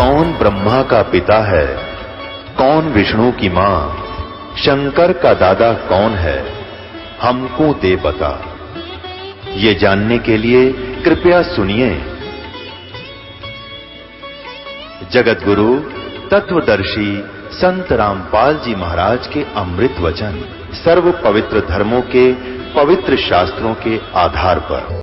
कौन ब्रह्मा का पिता है, कौन विष्णु की मां, शंकर का दादा कौन है, हमको दे बता। ये जानने के लिए कृपया सुनिए। जगत गुरु तत्वदर्शी संत रामपाल जी महाराज के अमृत वचन सर्व पवित्र धर्मों के पवित्र शास्त्रों के आधार पर।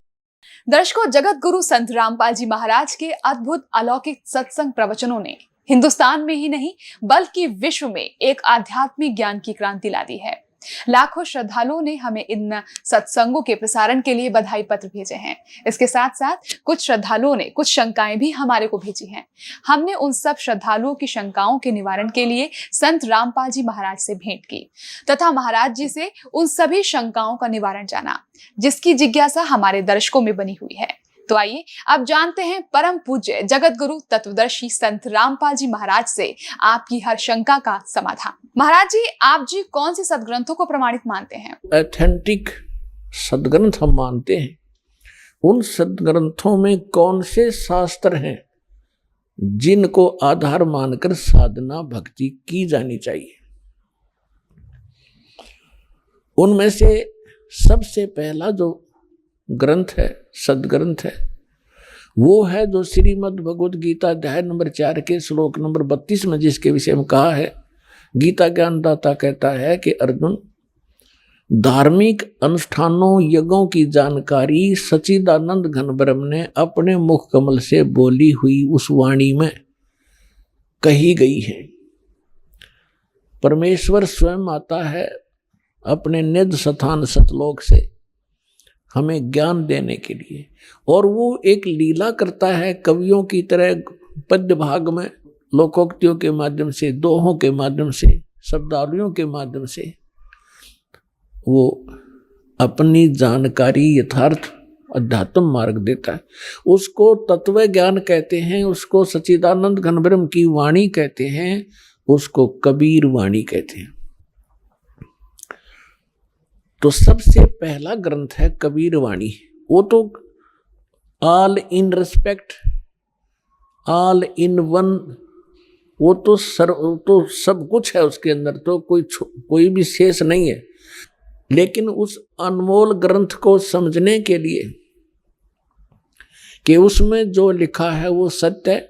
दर्शकों, जगत गुरु संत रामपाल जी महाराज के अद्भुत अलौकिक सत्संग प्रवचनों ने हिंदुस्तान में ही नहीं बल्कि विश्व में एक आध्यात्मिक ज्ञान की क्रांति ला दी है। लाखों श्रद्धालुओं ने हमें इन सत्संगों के प्रसारण के लिए बधाई पत्र भेजे हैं। इसके साथ साथ कुछ श्रद्धालुओं ने कुछ शंकाएं भी हमारे को भेजी हैं। हमने उन सब श्रद्धालुओं की शंकाओं के निवारण के लिए संत रामपाल जी महाराज से भेंट की तथा महाराज जी से उन सभी शंकाओं का निवारण जाना, जिसकी जिज्ञासा हमारे दर्शकों में बनी हुई है। तो आइए अब जानते हैं परम पूज्य जगत गुरु तत्वदर्शी संत रामपाल जी महाराज से आपकी हर शंका का समाधान। महाराज जी, आप जी कौन से सदग्रंथों को प्रमाणित मानते हैं? ऑथेंटिक सदग्रंथ हम मानते हैं। उन सदग्रंथों में कौन से शास्त्र हैं जिनको आधार मानकर साधना भक्ति की जानी चाहिए? उनमें से सबसे पहला जो ग्रंथ है, सदग्रंथ है, वो है जो श्रीमद् भगवद गीता अध्याय नंबर 4 के श्लोक नंबर 32 में जिसके विषय में कहा है। गीता ज्ञानदाता कहता है कि अर्जुन, धार्मिक अनुष्ठानों यज्ञों की जानकारी सच्चिदानंद घन ब्रह्म ने अपने मुख कमल से बोली हुई उस वाणी में कही गई है। परमेश्वर स्वयं आता है अपने निज स्थान सतलोक से हमें ज्ञान देने के लिए, और वो एक लीला करता है कवियों की तरह पद्य भाग में, लोकोक्तियों के माध्यम से, दोहों के माध्यम से, शब्दावलियों के माध्यम से वो अपनी जानकारी यथार्थ अध्यात्म मार्ग देता है। उसको तत्व ज्ञान कहते हैं, उसको सच्चिदानंद घन ब्रह्म की वाणी कहते हैं, उसको कबीर वाणी कहते हैं। तो सबसे पहला ग्रंथ है कबीर वाणी। वो तो all in respect, all in one, वो तो सब कुछ है उसके अंदर, तो कोई भी शेष नहीं है। लेकिन उस अनमोल ग्रंथ को समझने के लिए कि उसमें जो लिखा है वो सत्य है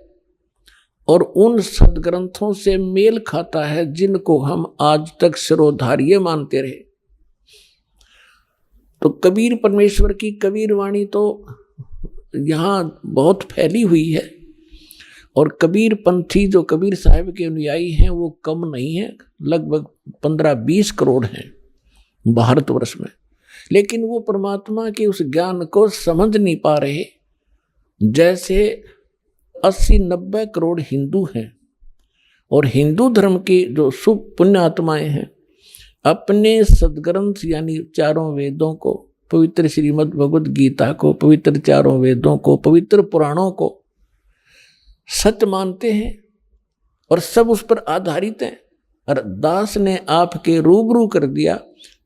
और उन सदग्रंथों से मेल खाता है जिनको हम आज तक शिरोधार्य मानते रहे। तो कबीर परमेश्वर की कबीर वाणी तो यहाँ बहुत फैली हुई है, और कबीर पंथी जो कबीर साहब के अनुयायी हैं वो कम नहीं है, लगभग 15-20 करोड़ हैं भारतवर्ष में। लेकिन वो परमात्मा के उस ज्ञान को समझ नहीं पा रहे। जैसे 80-90 करोड़ हिंदू हैं, और हिंदू धर्म की जो शुभ पुण्य आत्माएं हैं अपने सदग्रंथ यानी चारों वेदों को, पवित्र श्रीमद् भगवद गीता को, पवित्र चारों वेदों को, पवित्र पुराणों को सत्य मानते हैं और सब उस पर आधारित हैं। और दास ने आपके रूबरू कर दिया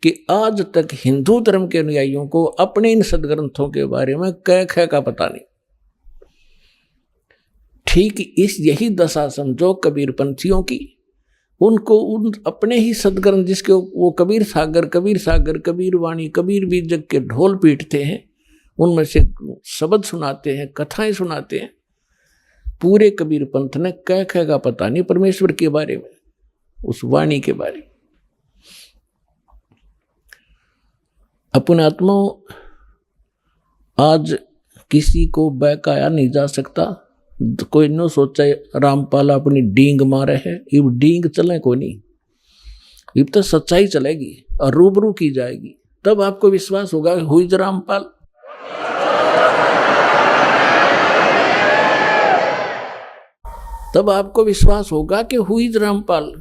कि आज तक हिंदू धर्म के अनुयायियों को अपने इन सदग्रंथों के बारे में कै ख का पता नहीं। ठीक यही दशा समझो कबीर पंथियों की। उनको उन अपने ही सदग्रंथ जिसके वो कबीर सागर, कबीर वाणी, कबीर बीजक के ढोल पीटते हैं, उनमें से शब्द सुनाते हैं, कथाएं सुनाते हैं। पूरे कबीर पंथ ने कै ख का पता नहीं परमेश्वर के बारे में, उस वाणी के बारे में। अपने आत्माओं, आज किसी को बहकाया नहीं जा सकता। कोई न सोचा रामपाल अपनी डींग मारे है, इब डींग चले को नहीं, इब तो सच्चाई चलेगी और रूबरू की जाएगी, तब आपको विश्वास होगा हुई रामपाल। तब आपको विश्वास होगा कि हुई रामपाल।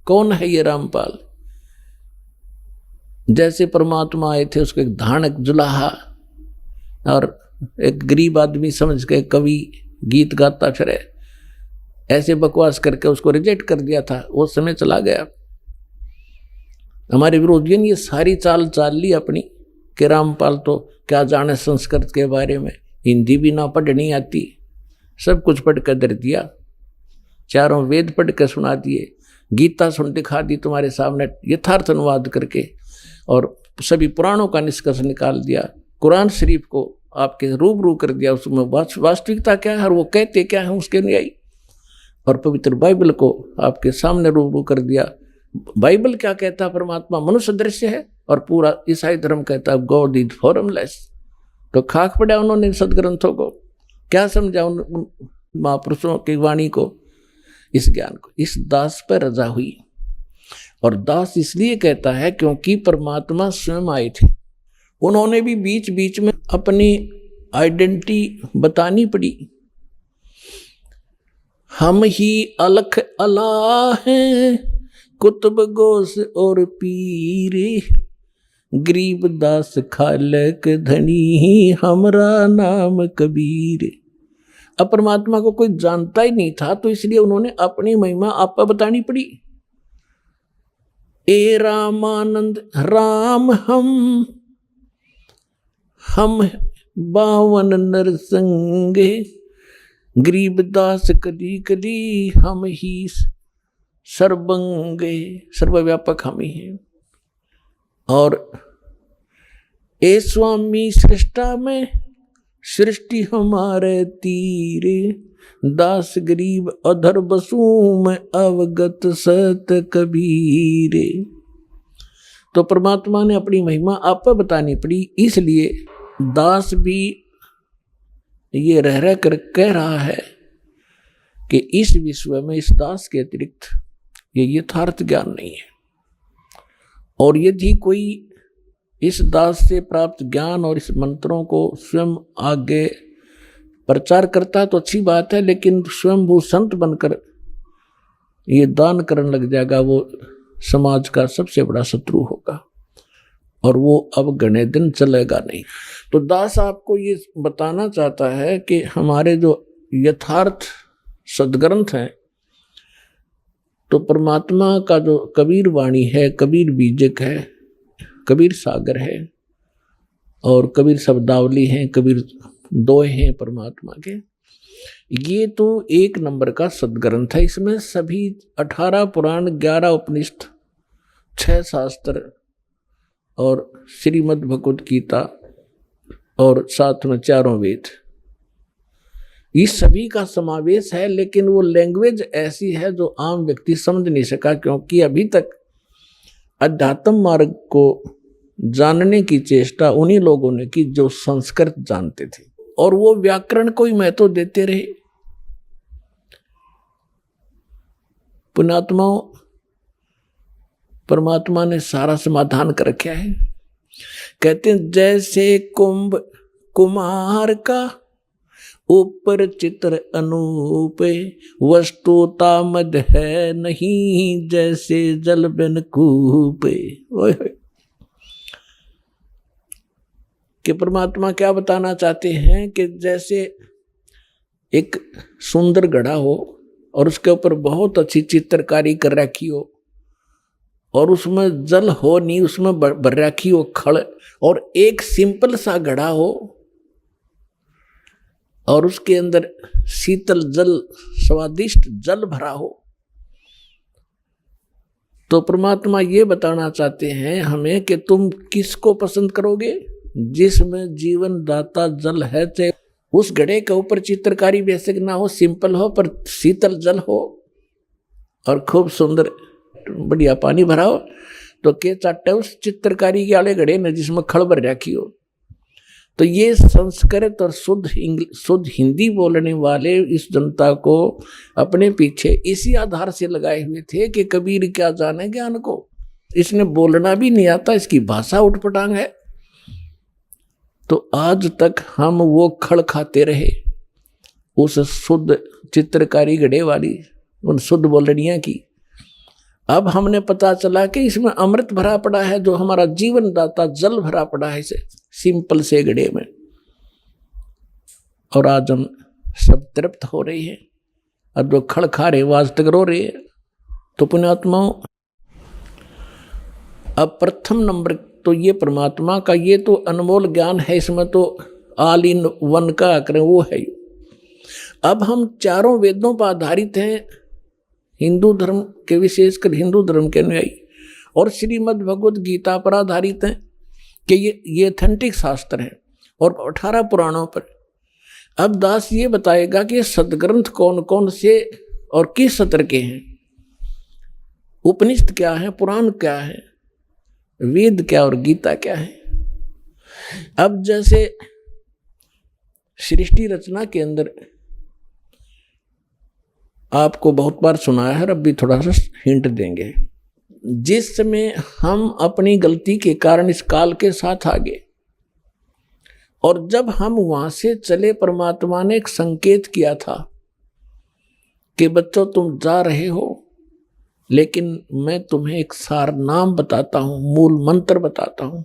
कौन है ये रामपाल? जैसे परमात्मा आए थे, उसको एक धानक जुलाहा और एक गरीब आदमी समझ के कवि गीत गाता फिरे, ऐसे बकवास करके उसको रिजेक्ट कर दिया था। वो समय चला गया। हमारे विरोधियों ने ये सारी चाल ली अपनी कि रामपाल तो क्या जाने संस्कृत के बारे में, हिंदी भी ना पढ़नी आती, सब कुछ पढ़ कर दर दिया। चारों वेद पढ़ के सुना दिए, गीता सुन दिखा दी तुम्हारे सामने यथार्थ अनुवाद करके, और सभी पुराणों का निष्कर्ष निकाल दिया, कुरान शरीफ को आपके रूबरू कर दिया, उसमें वास्तविकता क्या है और वो कहते क्या है उसके अनुयायी, और पवित्र बाइबल को आपके सामने रूबरू कर दिया। बाइबल क्या कहता है, परमात्मा मनुष्य दृश्य है, और पूरा ईसाई धर्म कहता है गॉड इज फॉर्मलेस। तो खाक पड़ा उन्होंने सदग्रंथों को, क्या समझा उन महापुरुषों की वाणी को, इस ज्ञान को। इस दास पर रजा हुई, और दास इसलिए कहता है क्योंकि परमात्मा स्वयं आए थे, उन्होंने भी बीच बीच में अपनी आइडेंटिटी बतानी पड़ी। हम ही अलख अला हैं, कुतुब गोस और पीरे, गरीब दास खालक धनी, हमरा नाम कबीर। अब परमात्मा को कोई जानता ही नहीं था, तो इसलिए उन्होंने अपनी महिमा आप बतानी पड़ी। ए रामानंद राम हम 52 नरसंगे, गरीब दास कली कली, हम ही सर्वंगे, सर्वव्यापक हम ही हैं। और ए स्वामी सृष्टा में, सृष्टि हमारे तीरे, दास गरीब अधर बसू में, अवगत सत कबीरे। तो परमात्मा ने अपनी महिमा आप पर बतानी पड़ी, इसलिए दास भी ये रह कर कह रहा है कि इस विश्व में इस दास के अतिरिक्त ये यथार्थ ज्ञान नहीं है। और यदि कोई इस दास से प्राप्त ज्ञान और इस मंत्रों को स्वयं आगे प्रचार करता है तो अच्छी बात है, लेकिन स्वयं वो संत बनकर ये दान करने लग जाएगा, वो समाज का सबसे बड़ा शत्रु होगा, और वो अब घने दिन चलेगा नहीं। तो दास आपको ये बताना चाहता है कि हमारे जो यथार्थ सदग्रंथ हैं, तो परमात्मा का जो कबीर वाणी है, कबीर बीजक है, कबीर सागर है, और कबीर शब्दावली हैं, कबीर दोहे हैं परमात्मा के, ये तो 1 नंबर का सदग्रंथ है। इसमें सभी 18 पुराण, 11 उपनिषद, 6 शास्त्र और श्रीमद् भगवद गीता, और साथ में 4 वेद, इस सभी का समावेश है। लेकिन वो लैंग्वेज ऐसी है जो आम व्यक्ति समझ नहीं सका, क्योंकि अभी तक अध्यात्म मार्ग को जानने की चेष्टा उन्हीं लोगों ने की जो संस्कृत जानते थे, और वो व्याकरण को ही महत्व देते रहे। पुण्यात्माओं, परमात्मा ने सारा समाधान कर रखा है। कहते हैं जैसे कुंभ कुमार का, ऊपर चित्र अनूप, वस्तुता मद है नहीं, जैसे जल बिन कूप। कि परमात्मा क्या बताना चाहते हैं कि जैसे एक सुंदर घड़ा हो और उसके ऊपर बहुत अच्छी चित्रकारी कर रखी हो, और उसमें जल हो नहीं, उसमें भर रखी हो खड़, और एक सिंपल सा घड़ा हो और उसके अंदर शीतल जल, स्वादिष्ट जल भरा हो, तो परमात्मा ये बताना चाहते हैं हमें कि तुम किसको पसंद करोगे? जिसमें जीवन दाता जल है, चाहे उस घड़े के ऊपर चित्रकारी बेसिक ना हो, सिंपल हो, पर शीतल जल हो और खूब सुंदर बढ़िया पानी भरा हो, तो के चाटे उस चित्रकारी के वाले घड़े में जिसमें खड़ भर रखी हो। तो ये संस्कृत और शुद्ध हिंदी बोलने वाले इस जनता को अपने पीछे इसी आधार से लगाए हुए थे कि कबीर क्या जाने ज्ञान को, इसने बोलना भी नहीं आता, इसकी भाषा उठपटांग है। तो आज तक हम वो खड़ खाते रहे उस शुद्ध चित्रकारी घड़े वाली, उन शुद्ध बोलनिया की। अब हमने पता चला कि इसमें अमृत भरा पड़ा है, जो हमारा जीवन दाता जल भरा पड़ा है इसे सिंपल से घड़े में, और आज हम सब तृप्त हो रहे हैं, और जो खड़ खा रहे आज तक रो रहे हैं। तो पुण्यात्माओं, अब प्रथम नंबर तो ये परमात्मा का ये तो अनमोल ज्ञान है, इसमें तो ऑल इन वन का करें वो है। अब हम चारों वेदों पर आधारित हैं, हिंदू धर्म के, विशेषकर हिंदू धर्म के अनुयायी, और श्रीमद् भगवद गीता पर आधारित हैं कि ये ऑथेंटिक शास्त्र है और 18 पुराणों पर। अब दास ये बताएगा कि सदग्रंथ कौन कौन से और किस सत्र के हैं, उपनिषद क्या है, पुराण क्या है, वेद क्या और गीता क्या है। अब जैसे सृष्टि रचना के अंदर आपको बहुत बार सुनाया है, अब भी थोड़ा सा हिंट देंगे। जिस समय हम अपनी गलती के कारण इस काल के साथ आगे, और जब हम वहां से चले, परमात्मा ने एक संकेत किया था कि बच्चों तुम जा रहे हो, लेकिन मैं तुम्हें एक सार नाम बताता हूं, मूल मंत्र बताता हूं।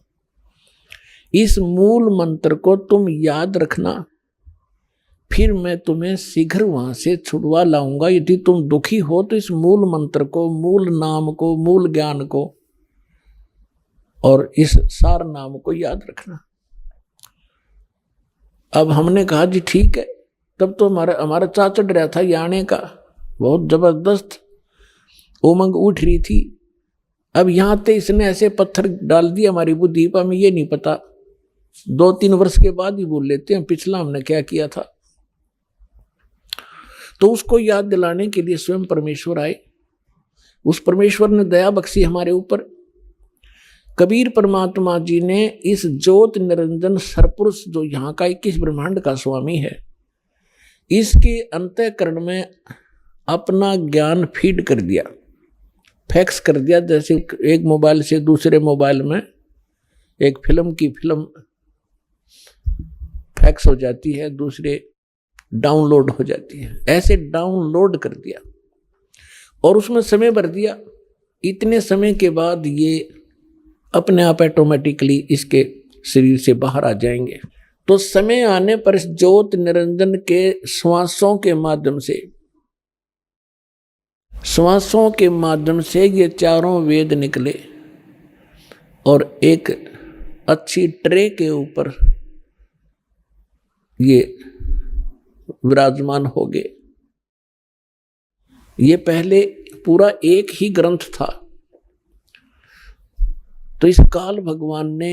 इस मूल मंत्र को तुम याद रखना, फिर मैं तुम्हें शीघ्र वहां से छुड़वा लाऊंगा। यदि तुम दुखी हो तो इस मूल मंत्र को, मूल नाम को, मूल ज्ञान को और इस सार नाम को याद रखना। अब हमने कहा जी ठीक है। तब तो हमारा चा चढ़ रहा था ये आने का, बहुत जबरदस्त उमंग उठ रही थी। अब यहां ते इसने ऐसे पत्थर डाल दिए हमारी बुद्धि पर, हमें ये नहीं पता, 2-3 वर्ष के बाद ही भूल लेते हैं पिछला हमने क्या किया था। तो उसको याद दिलाने के लिए स्वयं परमेश्वर आए। उस परमेश्वर ने दया बख्शी हमारे ऊपर। कबीर परमात्मा जी ने इस ज्योत निरंजन सरपुरुष, जो यहाँ का 21 ब्रह्मांड का स्वामी है, इसके अंतःकरण में अपना ज्ञान फीड कर दिया, फैक्स कर दिया। जैसे एक मोबाइल से दूसरे मोबाइल में एक फिल्म की फिल्म फैक्स हो जाती है, दूसरे डाउनलोड हो जाती है, ऐसे डाउनलोड कर दिया और उसमें समय भर दिया। इतने समय के बाद ये अपने आप ऑटोमेटिकली इसके शरीर से बाहर आ जाएंगे। तो समय आने पर इस ज्योत निरंजन के श्वासों के माध्यम से ये चारों वेद निकले और एक अच्छी ट्रे के ऊपर ये विराजमान हो गए। ये पहले पूरा एक ही ग्रंथ था। तो इस काल भगवान ने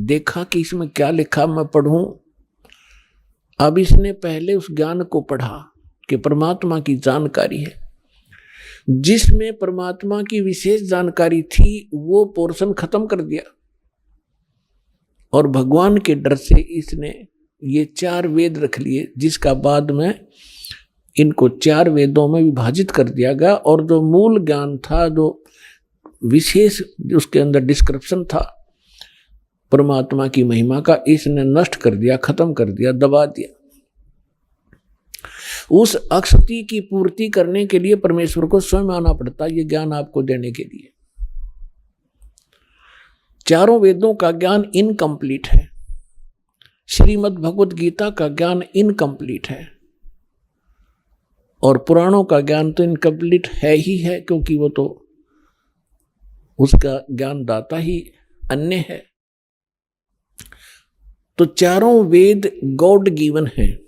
देखा कि इसमें क्या लिखा, मैं पढ़ूं। अब इसने पहले उस ज्ञान को पढ़ा कि परमात्मा की जानकारी है। जिसमें परमात्मा की विशेष जानकारी थी वो पोर्शन खत्म कर दिया और भगवान के डर से इसने ये 4 वेद रख लिए, जिसका बाद में इनको 4 वेदों में विभाजित कर दिया गया। और जो मूल ज्ञान था, जो विशेष उसके अंदर डिस्क्रिप्शन था परमात्मा की महिमा का, इसने नष्ट कर दिया, खत्म कर दिया, दबा दिया। उस अक्षति की पूर्ति करने के लिए परमेश्वर को स्वयं आना पड़ता, ये ज्ञान आपको देने के लिए। चारों वेदों का ज्ञान इनकम्प्लीट है, श्रीमद् भगवद गीता का ज्ञान इनकम्प्लीट है, और पुराणों का ज्ञान तो इनकम्प्लीट है ही है, क्योंकि वो तो उसका ज्ञान दाता ही अन्य है। तो चारों वेद गॉड गिवन हैं,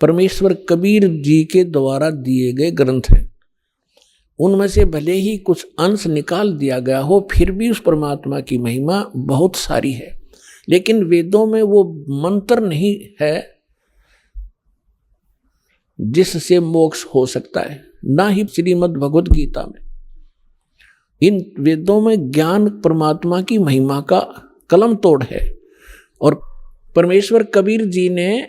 परमेश्वर कबीर जी के द्वारा दिए गए ग्रंथ हैं। उनमें से भले ही कुछ अंश निकाल दिया गया हो, फिर भी उस परमात्मा की महिमा बहुत सारी है। लेकिन वेदों में वो मंत्र नहीं है जिससे मोक्ष हो सकता है, ना ही श्रीमद् भगवद गीता में। इन वेदों में ज्ञान परमात्मा की महिमा का कलम तोड़ है। और परमेश्वर कबीर जी ने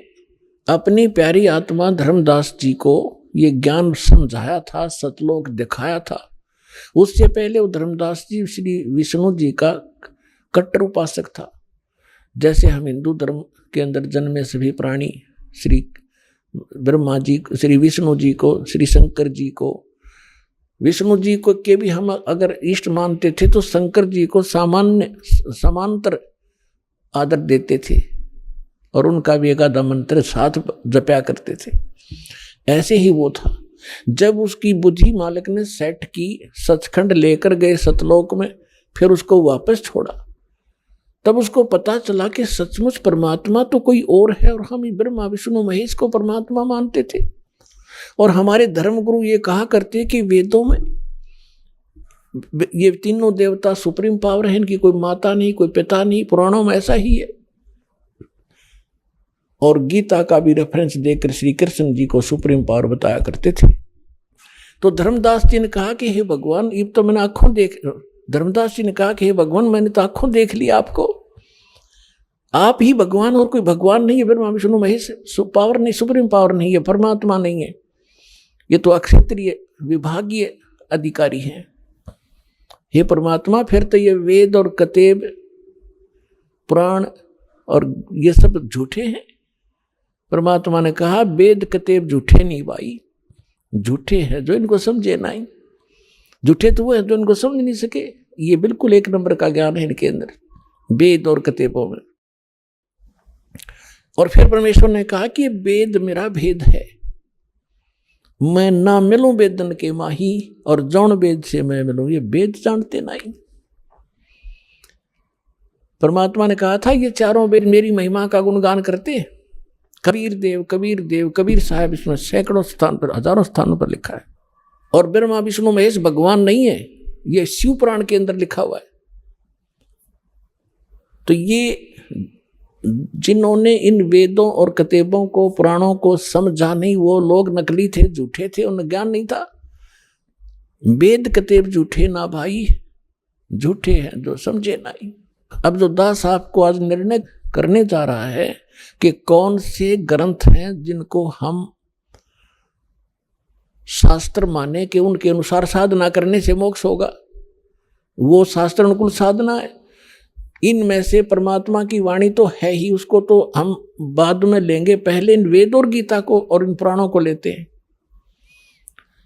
अपनी प्यारी आत्मा धर्मदास जी को ये ज्ञान समझाया था, सतलोक दिखाया था। उससे पहले वो धर्मदास जी श्री विष्णु जी का कट्टर उपासक था। जैसे हम हिंदू धर्म के अंदर जन्मे सभी प्राणी श्री ब्रह्मा जी, श्री विष्णु जी को, श्री शंकर जी को, विष्णु जी को के भी हम अगर इष्ट मानते थे तो शंकर जी को समांतर आदर देते थे और उनका भी एक आधा मंत्र साथ जपया करते थे। ऐसे ही वो था। जब उसकी बुद्धि मालिक ने सेट की, सचखंड लेकर गए सतलोक में, फिर उसको वापस छोड़ा, तब उसको पता चला कि सचमुच परमात्मा तो कोई और है और हम ब्रह्मा विष्णु महेश को परमात्मा मानते थे। और हमारे धर्मगुरु ये कहा करते कि वेदों में ये तीनों देवता सुप्रीम पावर है, इनकी कोई माता नहीं, कोई पिता नहीं, पुराणों में ऐसा ही है। और गीता का भी रेफरेंस देकर श्री कृष्ण जी को सुप्रीम पावर बताया करते थे। तो धर्मदास जी ने कहा कि हे भगवान, ये तो मैंने आंखों देख, धर्मदास जी ने कहा कि हे भगवान, मैंने तो आंखों देख लिया आपको, आप ही भगवान, और कोई भगवान नहीं है, ब्रह्मा विष्णु महेश, पावर नहीं, सुप्रीम पावर नहीं है, परमात्मा नहीं है, ये तो अक्षेत्रीय विभागीय अधिकारी हैं। हे परमात्मा, फिर तो ये वेद और कतेब पुराण और ये सब झूठे हैं। परमात्मा ने कहा वेद कतेब झूठे नहीं भाई, झूठे हैं जो इनको समझे नहीं। झूठे तो वो है जो इनको समझ नहीं सके। ये बिल्कुल एक नंबर का ज्ञान है इनके अंदर, वेद और कतेबों में। और फिर परमेश्वर ने कहा कि वेद मेरा भेद है, मैं ना मिलूं वेदन के माही, और जौन वेद से मैं मिलूं, ये वेद जानते नहीं। परमात्मा ने कहा था ये चारों वेद मेरी महिमा का गुणगान करते हैं। कबीर देव, कबीर साहब, इसमें सैकड़ों स्थान पर, हजारों स्थानों पर लिखा है। और ब्रह्मा विष्णु महेश भगवान नहीं है, ये शिव पुराण के अंदर लिखा हुआ है। तो ये जिन्होंने इन वेदों और कतेबों को, पुराणों को समझा नहीं, वो लोग नकली थे, झूठे थे, उन्हें ज्ञान नहीं था। वेद कतेब झूठे ना भाई, झूठे हैं जो समझे नहीं। अब जो दास आपको आज निर्णय करने जा रहा है कि कौन से ग्रंथ हैं जिनको हम शास्त्र माने कि उनके अनुसार साधना करने से मोक्ष होगा, वो शास्त्र अनुकूल साधना है। इनमें से परमात्मा की वाणी तो है ही, उसको तो हम बाद में लेंगे, पहले इन वेद और गीता को और इन पुराणों को लेते हैं।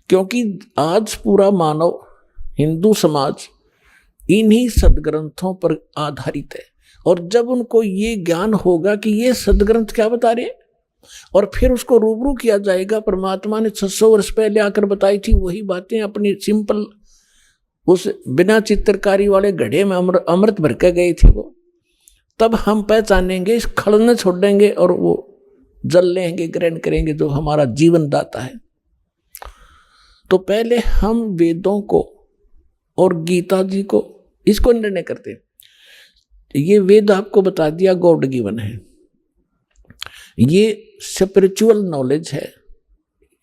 क्योंकि आज पूरा मानव हिंदू समाज इन्हीं सदग्रंथों पर आधारित है। और जब उनको ये ज्ञान होगा कि ये सदग्रंथ क्या बता रहे हैं, और फिर उसको रूबरू किया जाएगा, परमात्मा ने 600 वर्ष पहले आकर बताई थी वही बातें अपनी सिंपल उस बिना चित्रकारी वाले घड़े में अमृत भर के गए थे वो, तब हम पहचानेंगे, इस खड़ने छोड़ देंगे और वो जल लेंगे, ग्रहण करेंगे जो हमारा जीवन दाता है। तो पहले हम वेदों को और गीता जी को, इसको निर्णय करते हैं। ये वेद आपको बता दिया गॉड गिवन है, ये स्पिरिचुअल नॉलेज है,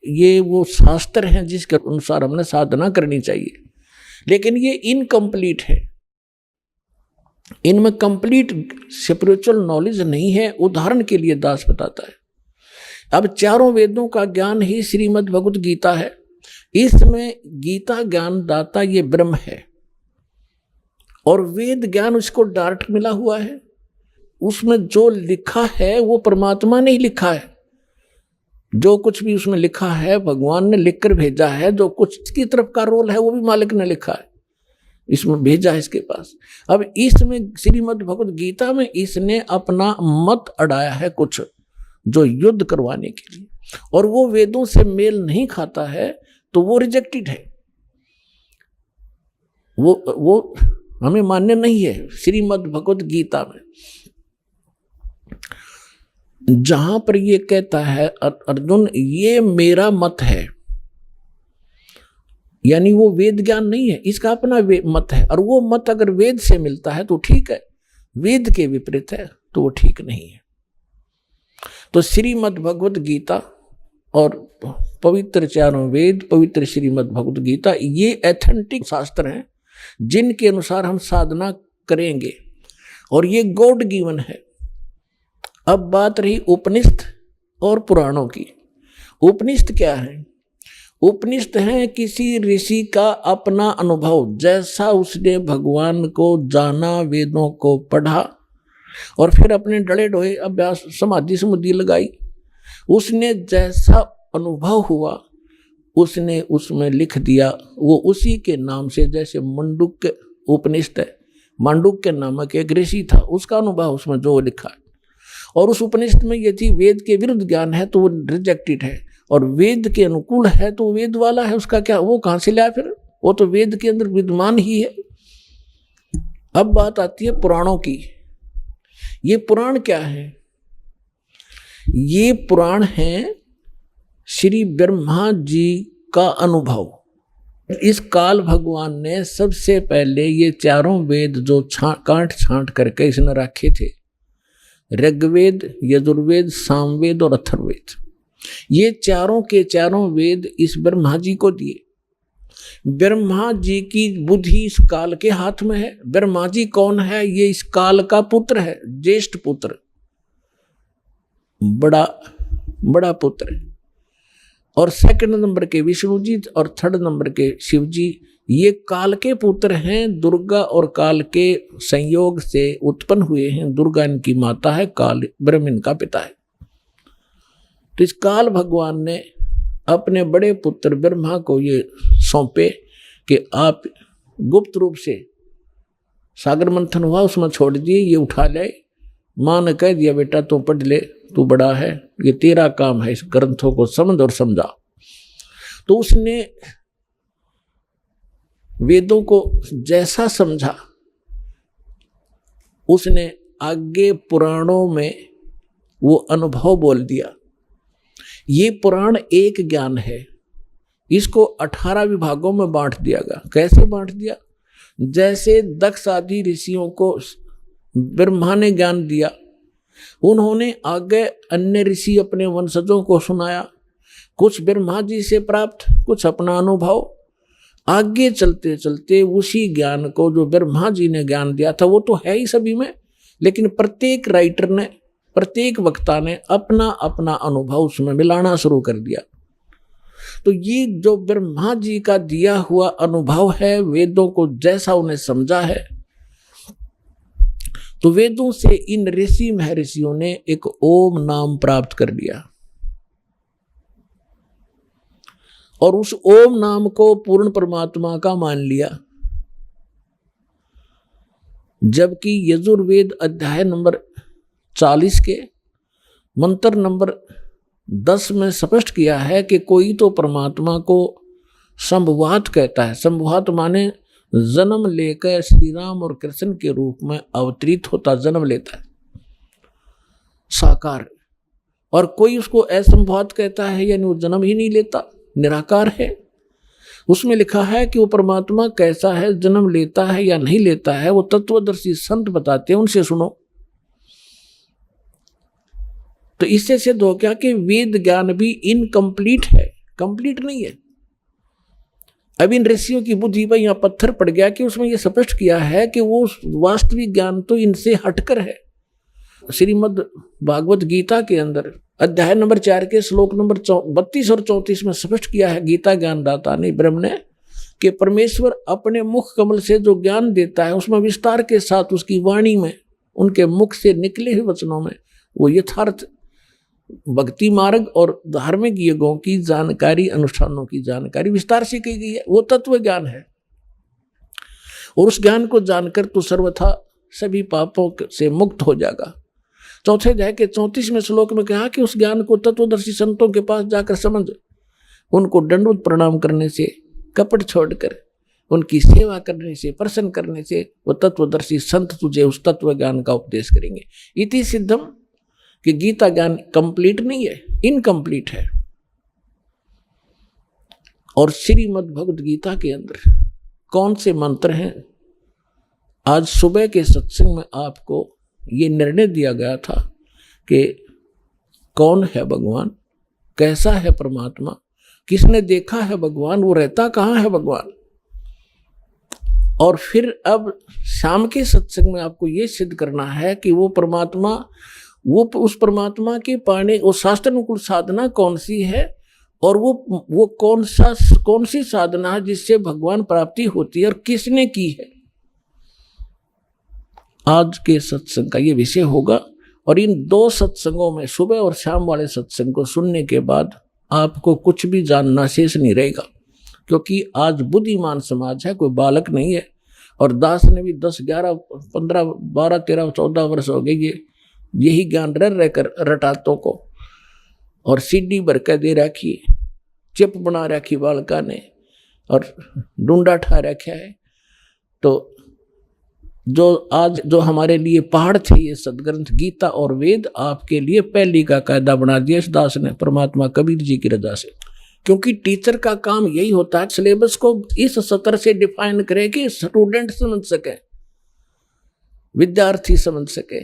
ये वो शास्त्र हैं जिसके अनुसार हमने साधना करनी चाहिए। लेकिन ये इनकम्प्लीट है, इनमें कंप्लीट स्पिरिचुअल नॉलेज नहीं है। उदाहरण के लिए दास बताता है, अब चारों वेदों का ज्ञान ही श्रीमद् भगवत गीता है। इसमें गीता ज्ञान दाता ये ब्रह्म है, और वेद ज्ञान उसको डायरेक्ट मिला हुआ है। उसमें जो लिखा है वो परमात्मा ने ही लिखा है, जो कुछ भी उसमें लिखा है भगवान ने लिखकर भेजा है। जो कुछ इसकी तरफ का रोल है वो भी मालिक ने लिखा है, इसमें भेजा है इसके पास। अब इसमें श्रीमद् भगवत गीता में इसने अपना मत अड़ाया है कुछ, जो युद्ध करवाने के लिए, और वो वेदों से मेल नहीं खाता है, तो वो रिजेक्टेड है, वो हमें मान्य नहीं है। श्रीमद् भगवत गीता में जहां पर ये कहता है अर्जुन ये मेरा मत है, यानी वो वेद ज्ञान नहीं है, इसका अपना मत है। और वो मत अगर वेद से मिलता है तो ठीक है, वेद के विपरीत है तो वो ठीक नहीं है। तो श्रीमद् भगवत गीता और पवित्र चारों वेद, पवित्र श्रीमद् भगवत गीता, ये एथेंटिक शास्त्र हैं जिनके अनुसार हम साधना करेंगे, और ये गॉड गिवन है। अब बात रही उपनिषद और पुराणों की। उपनिषद क्या है? उपनिषद है किसी ऋषि का अपना अनुभव, जैसा उसने भगवान को जाना, वेदों को पढ़ा और फिर अपने डले डोहे अभ्यास समाधि समाधि लगाई, उसने जैसा अनुभव हुआ उसने उसमें लिख दिया। वो उसी के नाम से, जैसे मंडूक्य उपनिषद है, मांडुक्य नामक एक ऋषि था, उसका अनुभव उसमें जो लिखा है। और उस उपनिषद में यदि वेद के विरुद्ध ज्ञान है तो वो रिजेक्टेड है, और वेद के अनुकूल है तो वेद वाला है, उसका क्या, वो कहाँ से लाया फिर, वो तो वेद के अंदर विद्यमान ही है। अब बात आती है पुराणों की। ये पुराण क्या है? ये पुराण है श्री ब्रह्मा जी का अनुभव। इस काल भगवान ने सबसे पहले ये चारों वेद जो काट छांट करके इसने रखे थे, ऋग्वेद, यजुर्वेद, सामवेद और अथर्ववेद, ये चारों के चारों वेद इस ब्रह्मा जी को दिए। ब्रह्मा जी की बुद्धि इस काल के हाथ में है। ब्रह्मा जी कौन है? ये इस काल का पुत्र है, ज्येष्ठ पुत्र, बड़ा पुत्र है। और सेकंड नंबर के विष्णु जी और थर्ड नंबर के शिव जी, ये काल के पुत्र हैं। दुर्गा और काल के संयोग से उत्पन्न हुए हैं। दुर्गा इनकी माता है, काल ब्रह्म इनका पिता है। तो इस काल भगवान ने अपने बड़े पुत्र ब्रह्मा को ये सौंपे कि आप गुप्त रूप से सागर मंथन हुआ, उसमें छोड़ दिए, ये उठा ले। माँ ने कह दिया बेटा तू पढ़ ले, तू बड़ा है, ये तेरा काम है, इस ग्रंथों को समझ और समझा। तो उसने वेदों को जैसा समझा, उसने आगे पुराणों में वो अनुभव बोल दिया। ये पुराण एक ज्ञान है, इसको 18 विभागों में बांट दिया गया। कैसे बांट दिया? जैसे दक्ष आदि ऋषियों को ब्रह्मा ने ज्ञान दिया, उन्होंने आगे अन्य ऋषि अपने वंशजों को सुनाया, कुछ ब्रह्मा जी से प्राप्त, कुछ अपना अनुभव। आगे चलते चलते उसी ज्ञान को जो ब्रह्मा जी ने ज्ञान दिया था वो तो है ही सभी में, लेकिन प्रत्येक राइटर ने, प्रत्येक वक्ता ने अपना अपना अनुभव उसमें मिलाना शुरू कर दिया। तो ये जो ब्रह्मा जी का दिया हुआ अनुभव है, वेदों को जैसा उन्हें समझा है, तो वेदों से इन ऋषि महर्षियों ने एक ओम नाम प्राप्त कर लिया और उस ओम नाम को पूर्ण परमात्मा का मान लिया। जबकि यजुर्वेद अध्याय नंबर 40 के मंत्र नंबर 10 में स्पष्ट किया है कि कोई तो परमात्मा को संभवात कहता है। संभवात माने जन्म लेकर श्री राम और कृष्ण के रूप में अवतरित होता, जन्म लेता है, साकार। और कोई उसको असंभवात कहता है, यानी वो जन्म ही नहीं लेता, निराकार है। उसमें लिखा है कि वो परमात्मा कैसा है, जन्म लेता है या नहीं लेता है, वो तत्वदर्शी संत बताते हैं, उनसे सुनो। तो इससे सिद्ध हो गया कि वेद ज्ञान भी इनकम्प्लीट है, कंप्लीट नहीं है। अब इन ऋषियों की बुद्धि पर यहां पत्थर पड़ गया कि उसमें यह स्पष्ट किया है कि वो वास्तविक ज्ञान तो इनसे हटकर है। श्रीमद् भागवत गीता के अंदर अध्याय नंबर 4 के श्लोक नंबर 32 और 34 में स्पष्ट किया है गीता ज्ञानदाता ने, ब्रह्म ने, कि परमेश्वर अपने मुख कमल से जो ज्ञान देता है उसमें विस्तार के साथ उसकी वाणी में, उनके मुख से निकले हुए वचनों में वो यथार्थ भक्ति मार्ग और धार्मिक युगों की जानकारी, अनुष्ठानों की जानकारी विस्तार से की गई है। वो तत्व ज्ञान है और उस ज्ञान को जानकर तो सर्वथा सभी पापों से मुक्त हो जाएगा। चौथे अध्याय के 34वें श्लोक में कहा कि उस ज्ञान को तत्वदर्शी संतों के पास जाकर समझ, उनको दंडवत प्रणाम करने से, कपट छोड़कर उनकी सेवा करने से, प्रसन्न करने से वो तत्वदर्शी संत तुझे उस तत्व ज्ञान का उपदेश करेंगे। इति सिद्धम कि गीता ज्ञान कंप्लीट नहीं है, इनकम्प्लीट है। और श्रीमद् भगवद गीता के अंदर कौन से मंत्र हैं? आज सुबह के सत्संग में आपको ये निर्णय दिया गया था कि कौन है भगवान, कैसा है परमात्मा, किसने देखा है भगवान, वो रहता कहाँ है भगवान। और फिर अब शाम के सत्संग में आपको ये सिद्ध करना है कि वो परमात्मा, वो उस परमात्मा के पाने वो शास्त्रानुकूल साधना कौन सी है और वो कौन सी साधना है जिससे भगवान प्राप्ति होती है और किसने की है। आज के सत्संग का ये विषय होगा। और इन 2 सत्संगों में, सुबह और शाम वाले सत्संग को सुनने के बाद आपको कुछ भी जानना शेष नहीं रहेगा, क्योंकि आज बुद्धिमान समाज है, कोई बालक नहीं है। और दास ने भी 10, 11, 15, 12, 13, 14 वर्ष हो गए ये यही ज्ञान रहकर रटातों को, और सीडी भर के दे रखी, चिप बना रखी बालका ने और डूंडा ठा रखा है। तो जो आज जो हमारे लिए पहाड़ थे, ये सदग्रंथ गीता और वेद आपके लिए पहली का कायदा बना दिया इस दास ने, परमात्मा कबीर जी की रजा से। क्योंकि टीचर का काम यही होता है, सिलेबस को इस सत्र से डिफाइन करे कि स्टूडेंट समझ सके, विद्यार्थी समझ सके,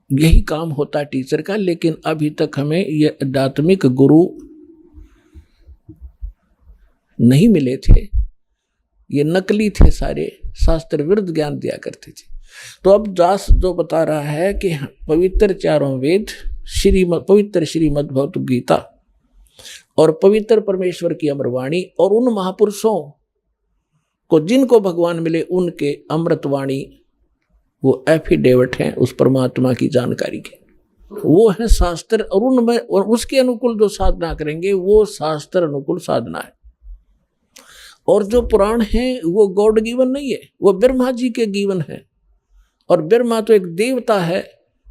यही काम होता है टीचर का। लेकिन अभी तक हमें ये आध्यात्मिक गुरु नहीं मिले थे, ये नकली थे सारे, शास्त्र विरुद्ध ज्ञान दिया करते थे। तो अब दास जो बता रहा है कि पवित्र चारों वेद, पवित्र श्रीमद् भगवत गीता और पवित्र परमेश्वर की अमरवाणी और उन महापुरुषों को जिनको भगवान मिले उनके अमृतवाणी, वो एफिडेविट हैं उस परमात्मा की जानकारी के, वो है शास्त्र। और उनमें और उसके अनुकूल जो साधना करेंगे वो शास्त्र अनुकूल साधना है। और जो पुराण है वो गॉड गिवन नहीं है, वो ब्रह्मा जी के गिवन है। और ब्रह्मा तो एक देवता है,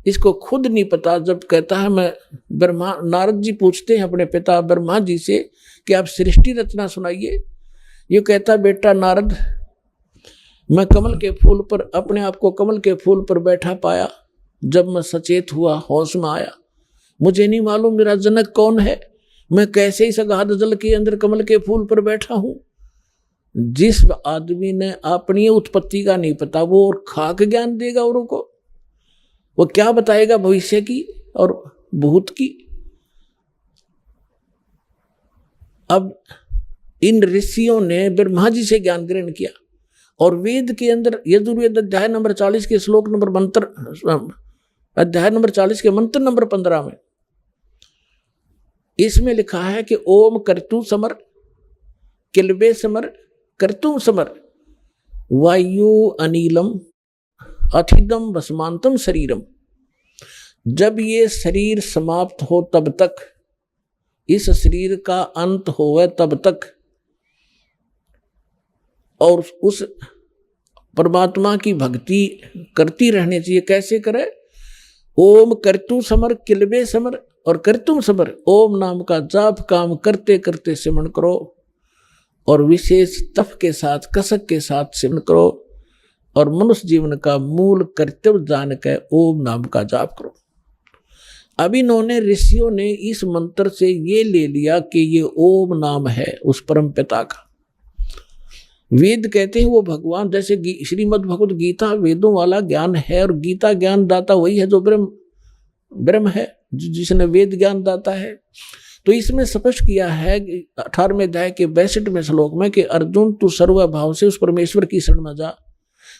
इसको खुद नहीं पता। जब कहता है मैं ब्रह्मा, नारद जी पूछते हैं अपने पिता ब्रह्मा जी से कि आप सृष्टि रचना सुनाइए। ये कहता बेटा नारद, मैं कमल के फूल पर अपने आप को कमल के फूल पर बैठा पाया, जब मैं सचेत हुआ, होश में आया, मुझे नहीं मालूम मेरा जनक कौन है, मैं कैसे इस अगाध जल के अंदर कमल के फूल पर बैठा हूं। जिस आदमी ने अपनी उत्पत्ति का नहीं पता, वो और खाक ज्ञान देगा औरों को, वो क्या बताएगा भविष्य की और भूत की। अब इन ऋषियों ने ब्रह्मा जी से ज्ञान ग्रहण किया और वेद के अंदर यजुर्वेद अध्याय नंबर 40 के श्लोक नंबर मंत्र, अध्याय नंबर 40 के मंत्र नंबर 15 में इसमें लिखा है कि ओम कर्तु समर किलबे समर कर्तुम समर वायु अनिलम अथिदम भस्मांतम शरीरम। जब ये शरीर समाप्त हो तब तक, इस शरीर का अंत होवे तब तक, और उस परमात्मा की भक्ति करती रहनी चाहिए। कैसे करे? ओम कर्तु समर किलबे समर और कर्तुम समर, ओम नाम का जाप काम करते करते सिमरण करो और विशेष तप के साथ, कसक के साथ सिमरण करो और मनुष्य जीवन का मूल कर्तव्य जान के ओम नाम का जाप करो। अब इन्होंने ऋषियों ने इस मंत्र से ये ले लिया कि ये ओम नाम है उस परम पिता का। वेद कहते हैं वो भगवान, जैसे श्रीमद् भगवत गीता वेदों वाला ज्ञान है और गीता ज्ञान दाता वही है जो ब्रह्म है, जिसने वेद ज्ञान दाता है। तो इसमें स्पष्ट किया है 18वें अध्याय के 62वें श्लोक में कि अर्जुन तू सर्वभाव से उस परमेश्वर की शरण में जा,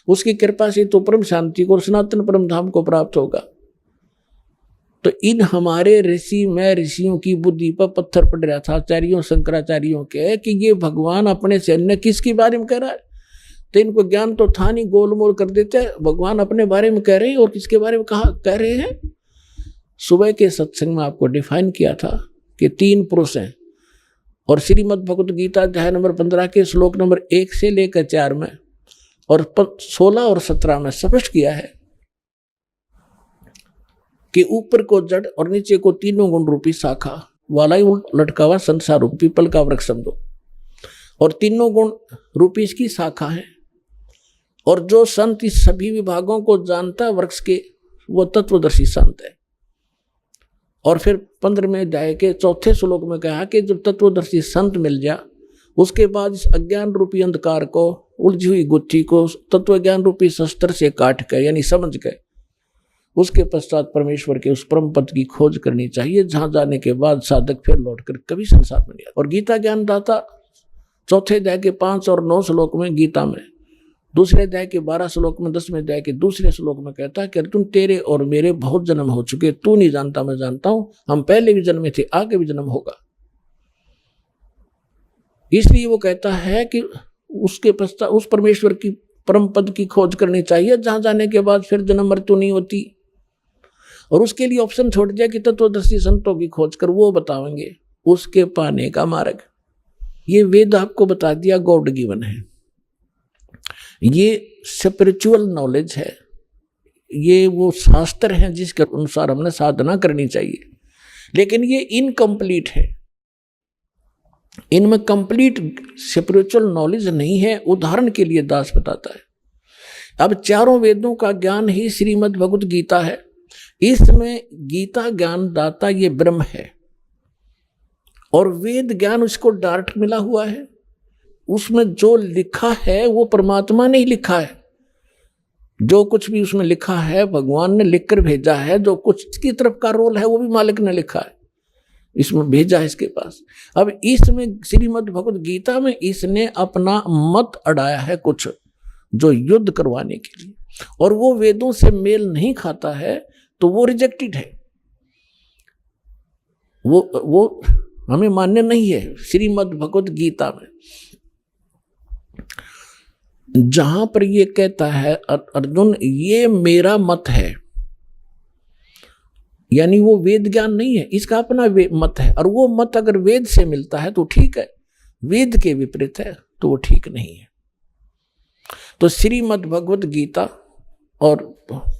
उसकी कृपा से तो परम शांति को और सनातन परम धाम को प्राप्त होगा। तो इन हमारे ऋषि में ऋषियों की बुद्धि पर पत्थर पड़ रहा था, आचार्यों शंकराचार्यों के, कि ये भगवान अपने से अन्य किसके बारे में कह रहा है। तो इनको ज्ञान तो था नहीं, गोलमोल कर देते, भगवान अपने बारे में कह रहे हैं और किसके बारे में कह रहे हैं। सुबह के सत्संग में आपको डिफाइन किया था कि 3 पुरुष हैं और श्रीमद् भगवत गीता अध्याय नंबर 15 के श्लोक नंबर 1 से लेकर 4 में और 16 और 17 में स्पष्ट किया है कि ऊपर को जड़ और नीचे को तीनों गुण रूपी शाखा वाला ही लटका हुआ संसार रूपी पीपल का वृक्ष समझो, और तीनों गुण रूपी इसकी शाखा है। और जो संत इस सभी विभागों को जानता वृक्ष के, वो तत्वदर्शी संत है। और फिर 15वें अध्याय के 4थे श्लोक में कहा कि जब तत्वदर्शी संत मिल जा, उसके बाद इस अज्ञान रूपी अंधकार को, उलझी हुई गुत्थी को तत्व ज्ञान रूपी शस्त्र से काट कर, यानी समझ के, उसके पश्चात परमेश्वर के उस परम पद की खोज करनी चाहिए, जहां जाने के बाद साधक फिर लौटकर कभी संसार में नहीं आता। और गीता ज्ञान दाता 4थे अध्याय के 5 और 9 श्लोक में गीता में, 2रे अध्याय के 12 श्लोक में, 10वें अध्याय के 2रे श्लोक में कहता है कि अर्जुन तेरे और मेरे बहुत जन्म हो चुके, तू नहीं जानता मैं जानता हूं, हम पहले भी जन्मे थे, आगे भी जन्म होगा। इसलिए वो कहता है कि उसके पश्चात उस परमेश्वर की परम पद की खोज करनी चाहिए, जहां जाने के बाद फिर जन्म मृत्यु नहीं होती। और उसके लिए ऑप्शन छोड़ दिया कि तत्वदर्शी संतों की खोज कर, वो बताएंगे उसके पाने का मार्ग। ये वेद आपको बता दिया गॉड गिवन है, ये स्पिरिचुअल नॉलेज है, ये वो शास्त्र हैं जिसके अनुसार हमने साधना करनी चाहिए। लेकिन ये इनकम्प्लीट है, इनमें कंप्लीट स्पिरिचुअल नॉलेज नहीं है। उदाहरण के लिए दास बताता है, अब चारों वेदों का ज्ञान ही श्रीमद् भगवत गीता है। इसमें गीता ज्ञान दाता ये ब्रह्म है और वेद ज्ञान उसको डायरेक्ट मिला हुआ है। उसमें जो लिखा है वो परमात्मा ने ही लिखा है। जो कुछ भी उसमें लिखा है भगवान ने लिख कर भेजा है। जो कुछ की तरफ का रोल है वो भी मालिक ने लिखा है, इसमें भेजा है इसके पास। अब इसमें श्रीमद् भगवत गीता में इसने अपना मत अड़ाया है कुछ, जो युद्ध करवाने के लिए, और वो वेदों से मेल नहीं खाता है तो वो रिजेक्टेड है। वो हमें मान्य नहीं है। श्रीमद् भगवत गीता में जहां पर ये कहता है अर्जुन ये मेरा मत है, यानी वो वेद ज्ञान नहीं है, इसका अपना मत है। और वो मत अगर वेद से मिलता है तो ठीक है, वेद के विपरीत है तो वो ठीक नहीं है। तो श्रीमद् भगवत गीता और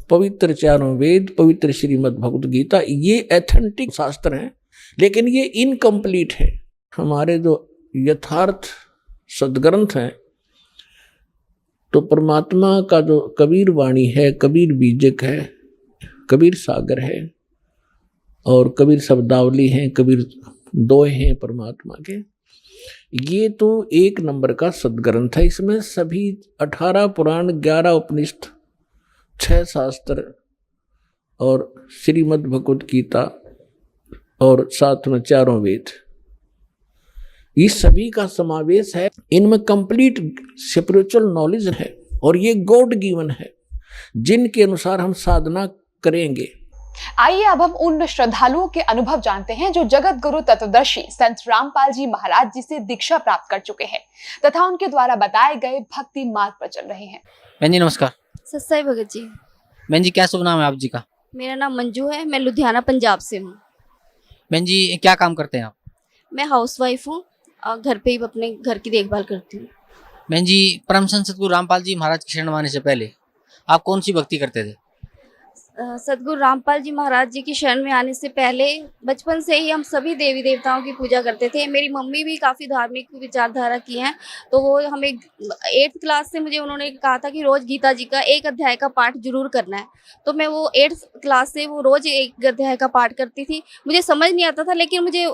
पवित्र चारों वेद, पवित्र श्रीमद् भगवत गीता, ये एथेंटिक शास्त्र हैं, लेकिन ये इनकम्प्लीट है। हमारे जो यथार्थ सदग्रंथ हैं, तो परमात्मा का जो कबीर वाणी है, कबीर बीजक है, कबीर सागर है और कबीर शब्दावली हैं, कबीर दोहे हैं परमात्मा के। ये तो एक नंबर का सदग्रंथ है। इसमें सभी 18 पुराण, 11 उपनिषद, 6 शास्त्र और श्रीमद् भगवत गीता और साथ में चारों वेद, इस सभी का समावेश है। इनमें कंप्लीट स्पिरिचुअल नॉलेज है और ये गॉड गिवन है, जिनके अनुसार हम साधना करेंगे। आइए अब हम उन श्रद्धालुओं के अनुभव जानते हैं जो जगत गुरु तत्वदर्शी संत रामपाल जी महाराज जी से दीक्षा प्राप्त कर चुके हैं तथा उनके द्वारा बताए गए भक्ति मार्ग पर चल रहे हैं। बहन जी नमस्कार। सत्साई भगत जी। बहन जी क्या शुभ नाम है आप जी का? मेरा नाम मंजू है, मैं लुधियाना पंजाब से हूँ। बहन जी क्या काम करते हैं आप? मैं हाउसवाइफ हूँ और घर पे ही अपने घर की देखभाल करती हूँ। बहन जी परम संत सतगुरु रामपाल जी महाराज की शरण में आने से पहले आप कौन सी भक्ति करते थे? सतगुरु रामपाल जी महाराज जी की शरण में आने से पहले बचपन से ही हम सभी देवी देवताओं की पूजा करते थे। मेरी मम्मी भी काफ़ी धार्मिक विचारधारा की हैं, तो वो हमें 8th क्लास से मुझे उन्होंने कहा था कि रोज़ गीता जी का एक अध्याय का पाठ जरूर करना है। तो मैं वो 8th क्लास से वो रोज़ एक अध्याय का पाठ करती थी। मुझे समझ नहीं आता था, लेकिन मुझे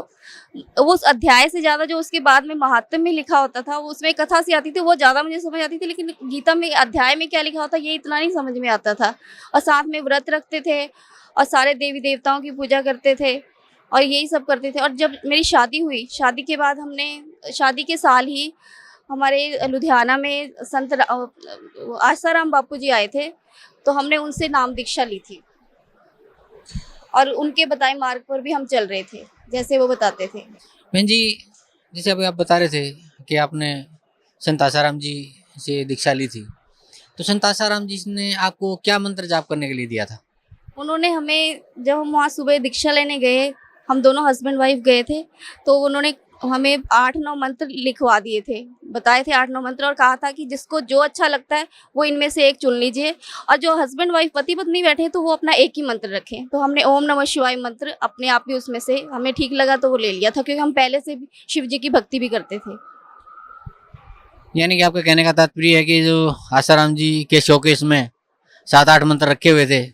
उस अध्याय से ज़्यादा जो उसके बाद में महात्म्य में लिखा होता था, उसमें कथा सी आती थी, वो ज़्यादा मुझे समझ आती थी। लेकिन गीता में अध्याय में क्या लिखा होता ये इतना नहीं समझ में आता था। और साथ में व्रत रखते थे और सारे देवी देवताओं की पूजा करते थे और यही सब करते थे। और जब मेरी शादी हुई, शादी के बाद हमने शादी के साल ही हमारे लुधियाना में संत आसाराम बापू जी आए थे, तो हमने उनसे नाम दीक्षा ली थी और उनके बताए मार्ग पर भी हम चल रहे थे जैसे वो बताते थे। बहन जी जैसे अभी आप बता रहे थे कि आपने संत आसाराम जी से दीक्षा ली थी, तो संत आसाराम जी ने आपको क्या मंत्र जाप करने के लिए दिया था? उन्होंने हमें, जब हम वहाँ सुबह दीक्षा लेने गए, हम दोनों हस्बैंड वाइफ गए थे, तो उन्होंने हमें 8-9 मंत्र लिखवा दिए थे, बताए थे 8-9 मंत्र, और कहा था कि जिसको जो अच्छा लगता है वो इनमें से एक चुन लीजिए, और जो हस्बैंड वाइफ पति पत्नी बैठे तो वो अपना एक ही मंत्र रखें। तो हमने ओम नमः शिवाय मंत्र अपने आप ही उसमें से हमें ठीक लगा तो वो ले लिया था, क्योंकि हम पहले से भी शिव जी की भक्ति भी करते थे। यानी कि आपका कहने का तात्पर्य है कि जो आसाराम जी के शोकेस में 7-8 मंत्र रखे हुए थे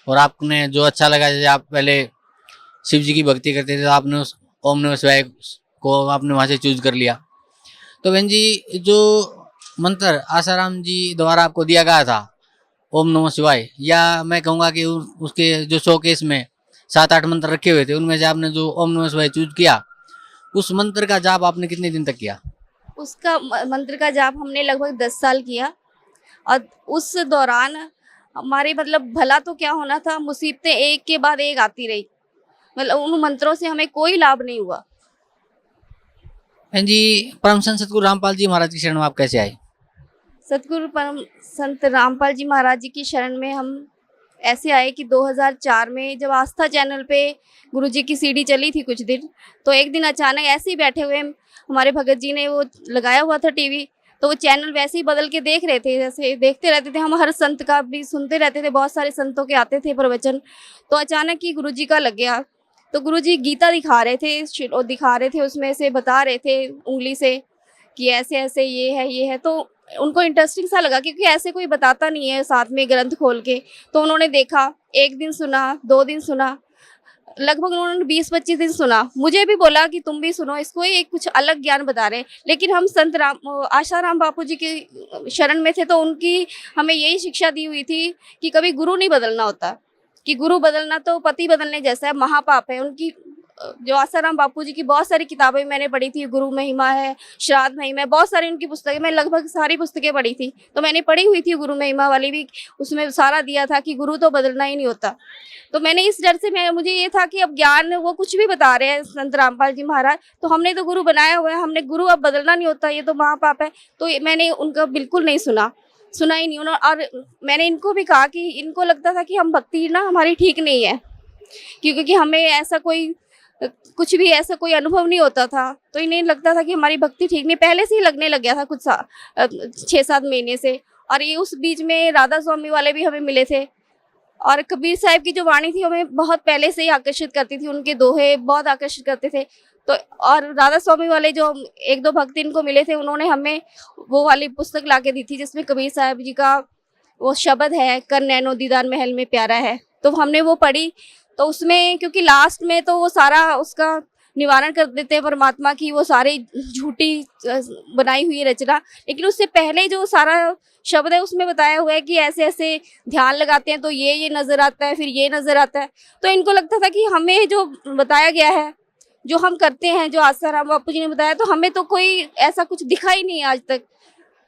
और आपने जो अच्छा लगा, जैसे आप पहले शिव जी की भक्ति करते थे तो आपने उस ओम नमः शिवाय को आपने वहाँ से चूज कर लिया। तो बहन जी जो मंत्र आसाराम जी द्वारा आपको दिया गया था ओम नमः शिवाय, या मैं कहूँगा कि उसके जो शोकेस में 7-8 मंत्र रखे हुए थे उनमें से आपने जो ओम नमः शिवाय चूज किया, उस मंत्र का जाप आपने कितने दिन तक किया? उसका मंत्र का जाप हमने लगभग 10 साल किया, और उस दौरान हमारे मतलब भला तो क्या होना था, मुसीबतें एक के बाद एक आती रही। मतलब उन मंत्रों से हमें कोई लाभ नहीं हुआ। बहन जी परम संत सतगुरु रामपाल जी महाराज की शरण में आप कैसे आए? सतगुरु परम संत रामपाल जी महाराज जी की शरण में हम ऐसे आए कि 2004 में जब आस्था चैनल पे गुरु जी की सीडी चली थी कुछ दिन, तो एक दिन अचानक ऐसे ही बैठे हुए हमारे भगत जी ने वो लगाया हुआ था टीवी, तो वो चैनल वैसे ही बदल के देख रहे थे, जैसे देखते रहते थे। हम हर संत का भी सुनते रहते थे, बहुत सारे संतों के आते थे प्रवचन, तो अचानक ही गुरु जी का लग गया तो गुरुजी गीता दिखा रहे थे, और दिखा रहे थे उसमें से बता रहे थे उंगली से कि ऐसे ऐसे ये है। तो उनको इंटरेस्टिंग सा लगा क्योंकि ऐसे कोई बताता नहीं है साथ में ग्रंथ खोल के। तो उन्होंने देखा, एक दिन सुना, 2 दिन सुना, लगभग उन्होंने 20-25 दिन सुना। मुझे भी बोला कि तुम भी सुनो इसको, ये कुछ अलग ज्ञान बता रहे हैं। लेकिन हम संत आशाराम बापू जी के शरण में थे, तो उनकी हमें यही शिक्षा दी हुई थी कि कभी गुरु नहीं बदलना होता, कि गुरु बदलना तो पति बदलने जैसा है, महापाप है। उनकी जो आसाराम बापू जी की बहुत सारी किताबें मैंने पढ़ी थी, गुरु महिमा है, श्राद्ध महिमा है, बहुत सारी उनकी पुस्तकें, मैं लगभग सारी पुस्तकें पढ़ी थी। तो मैंने पढ़ी हुई थी गुरु महिमा वाली भी, उसमें सारा दिया था कि गुरु तो बदलना ही नहीं होता। तो मैंने इस डर से मुझे ये था कि अब ज्ञान वो कुछ भी बता रहे हैं संत रामपाल जी महाराज, तो हमने तो गुरु बनाया हुआ है, हमने गुरु अब बदलना नहीं होता, ये तो महापाप है। तो मैंने उनका बिल्कुल नहीं सुना ही नहीं। और मैंने इनको भी कहा कि इनको लगता था कि हम भक्ति ना हमारी ठीक नहीं है, क्योंकि हमें ऐसा कोई कुछ भी ऐसा कोई अनुभव नहीं होता था। तो इन्हें लगता था कि हमारी भक्ति ठीक नहीं, पहले से ही लगने लग गया था कुछ 6-7 महीने से। और ये उस बीच में राधा स्वामी वाले भी हमें मिले थे, और कबीर साहब की जो वाणी थी हमें बहुत पहले से ही आकर्षित करती थी, उनके दोहे बहुत आकर्षित करते थे। तो और राधा स्वामी वाले जो 1-2 भक्त इनको मिले थे, उन्होंने हमें वो वाली पुस्तक ला के दी थी जिसमें कबीर साहब जी का वो शब्द है, कर नैनो दीदार महल में प्यारा है। तो हमने वो पढ़ी। तो उसमें क्योंकि लास्ट में तो वो सारा उसका निवारण कर देते हैं परमात्मा की, वो सारी झूठी बनाई हुई रचना, लेकिन उससे पहले जो सारा शब्द है उसमें बताया हुआ है कि ऐसे ऐसे ध्यान लगाते हैं तो ये नज़र आता है, फिर ये नज़र आता है। तो इनको लगता था कि हमें जो बताया गया है, जो हम करते हैं, जो आसाराम बापू जी ने बताया, तो हमें तो कोई ऐसा कुछ दिखा ही नहीं आज तक।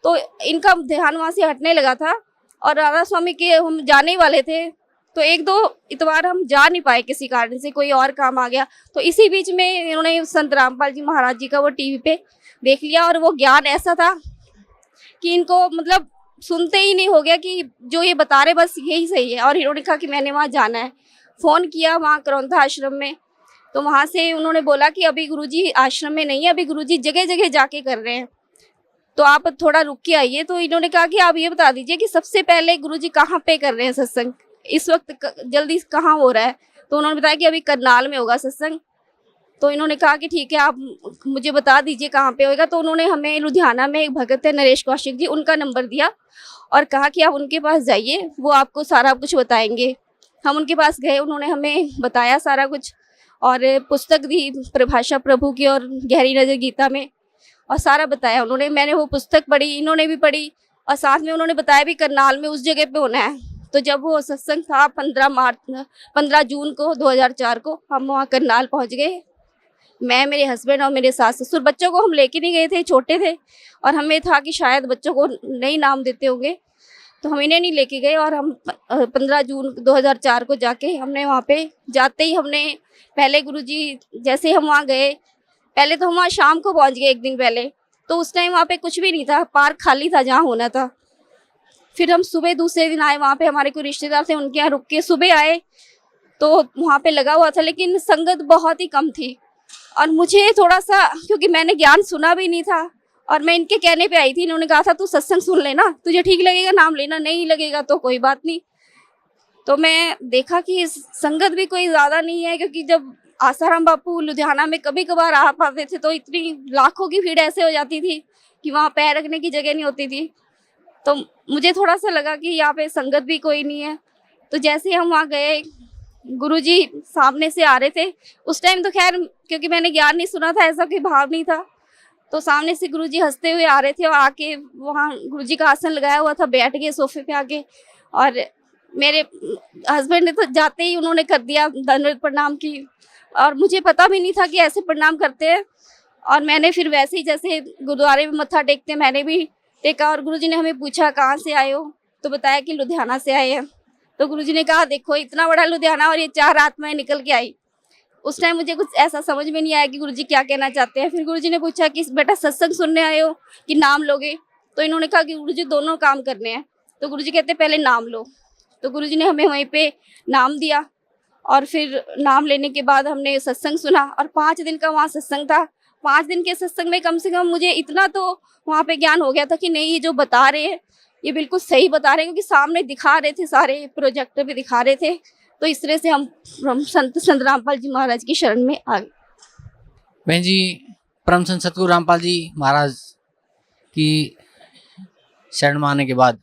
तो इनका ध्यान वहाँ से हटने लगा था। और राधा स्वामी के हम जाने वाले थे, तो 1-2 इतवार हम जा नहीं पाए, किसी कारण से कोई और काम आ गया। तो इसी बीच में इन्होंने संत रामपाल जी महाराज जी का वो टीवी पे देख लिया, और वो ज्ञान ऐसा था कि इनको मतलब सुनते ही नहीं हो गया कि जो ये बता रहे बस यही सही है। और इन्होंने कहा कि मैंने वहाँ जाना है। फ़ोन किया वहाँ करौंधा आश्रम में, तो वहाँ से उन्होंने बोला कि अभी गुरुजी आश्रम में नहीं है, अभी गुरुजी जगह जगह जाके कर रहे हैं, तो आप थोड़ा रुक के आइए। तो इन्होंने कहा कि आप ये बता दीजिए कि सबसे पहले गुरुजी कहाँ पे कर रहे हैं सत्संग, इस वक्त जल्दी कहाँ हो रहा है। तो उन्होंने बताया कि अभी करनाल में होगा सत्संग। तो इन्होंने कहा कि ठीक है, आप मुझे बता दीजिए कहाँ पे होगा। तो उन्होंने हमें लुधियाना में एक भगत है नरेश कौशिक जी, उनका नंबर दिया और कहा कि आप उनके पास जाइए, वो आपको सारा कुछ बताएंगे। हम उनके पास गए, उन्होंने हमें बताया सारा कुछ, और पुस्तक दी प्रभाषा प्रभु की और गहरी नज़र गीता में, और सारा बताया उन्होंने। मैंने वो पुस्तक पढ़ी, इन्होंने भी पढ़ी, और साथ में उन्होंने बताया भी करनाल में उस जगह पे होना है। तो जब वो सत्संग था 15 जून को 2004 को हम वहाँ करनाल पहुँच गए। मैं, मेरे हस्बैंड और मेरे सास ससुर। बच्चों को हम लेके नहीं गए थे, छोटे थे, और हमें था कि शायद बच्चों को नहीं नाम देते होंगे, तो हम इन्हें नहीं लेके गए। और हम 15 जून 2004 को जाके हमने वहाँ पे जाते ही हमने पहले गुरुजी, जैसे हम वहाँ गए, पहले तो हम वहाँ शाम को पहुँच गए एक दिन पहले। तो उस टाइम वहाँ पे कुछ भी नहीं था, पार्क खाली था जहाँ होना था। फिर हम सुबह दूसरे दिन आए, वहाँ पे हमारे कोई रिश्तेदार थे, उनके यहाँ रुक के सुबह आए, तो वहाँ पे लगा हुआ था, लेकिन संगत बहुत ही कम थी। और मुझे थोड़ा सा, क्योंकि मैंने ज्ञान सुना भी नहीं था, और मैं इनके कहने पे आई थी, इन्होंने कहा था तू सत्संग सुन लेना, तुझे ठीक लगेगा नाम लेना, नहीं लगेगा तो कोई बात नहीं। तो मैं देखा कि संगत भी कोई ज़्यादा नहीं है, क्योंकि जब आसाराम बापू लुधियाना में कभी कभार आ पाते थे तो इतनी लाखों की भीड़ ऐसे हो जाती थी कि वहाँ पैर रखने की जगह नहीं होती थी। तो मुझे थोड़ा सा लगा कि यहाँ पे संगत भी कोई नहीं है। तो जैसे हम वहाँ गए, गुरुजी सामने से आ रहे थे। उस टाइम तो खैर क्योंकि मैंने ज्ञान नहीं सुना था, ऐसा कोई भाव नहीं था, तो सामने से गुरुजी हंसते हुए आ रहे थे, और आके वहाँ गुरुजी का आसन लगाया हुआ था, बैठ गए सोफे पे आके। और मेरे हस्बैंड ने तो जाते ही उन्होंने कर दिया दंडवत प्रणाम की, और मुझे पता भी नहीं था कि ऐसे प्रणाम करते हैं। और मैंने फिर वैसे ही जैसे गुरुद्वारे में मत्था टेकते मैंने भी टेका। और गुरुजी ने हमें पूछा कहाँ से आए हो, तो बताया कि लुधियाना से आए हैं। तो गुरुजी ने कहा देखो इतना बड़ा लुधियाना और ये 4 आत्माएं निकल के आई। उस टाइम मुझे कुछ ऐसा समझ में नहीं आया कि गुरुजी क्या कहना चाहते हैं। फिर गुरुजी ने पूछा कि बेटा सत्संग सुनने आए हो कि नाम लोगे, तो इन्होंने कहा कि गुरुजी दोनों काम करने हैं। तो गुरुजी कहते पहले नाम लो। तो गुरुजी ने हमें वहीं पे नाम दिया, और फिर नाम लेने के बाद हमने सत्संग सुना, और 5 दिन का वहाँ सत्संग था। 5 दिन के सत्संग में कम से कम मुझे इतना तो वहाँ पे ज्ञान हो गया था कि नहीं, ये जो बता रहे हैं ये बिल्कुल सही बता रहे हैं, क्योंकि सामने दिखा रहे थे, सारे प्रोजेक्टर पे दिखा रहे थे। तो इस तरह से हम संत रामपाल जी महाराज की शरण में आ गए। बहन जी, परम संत सतगुरु रामपाल जी महाराज की शरण में आने के बाद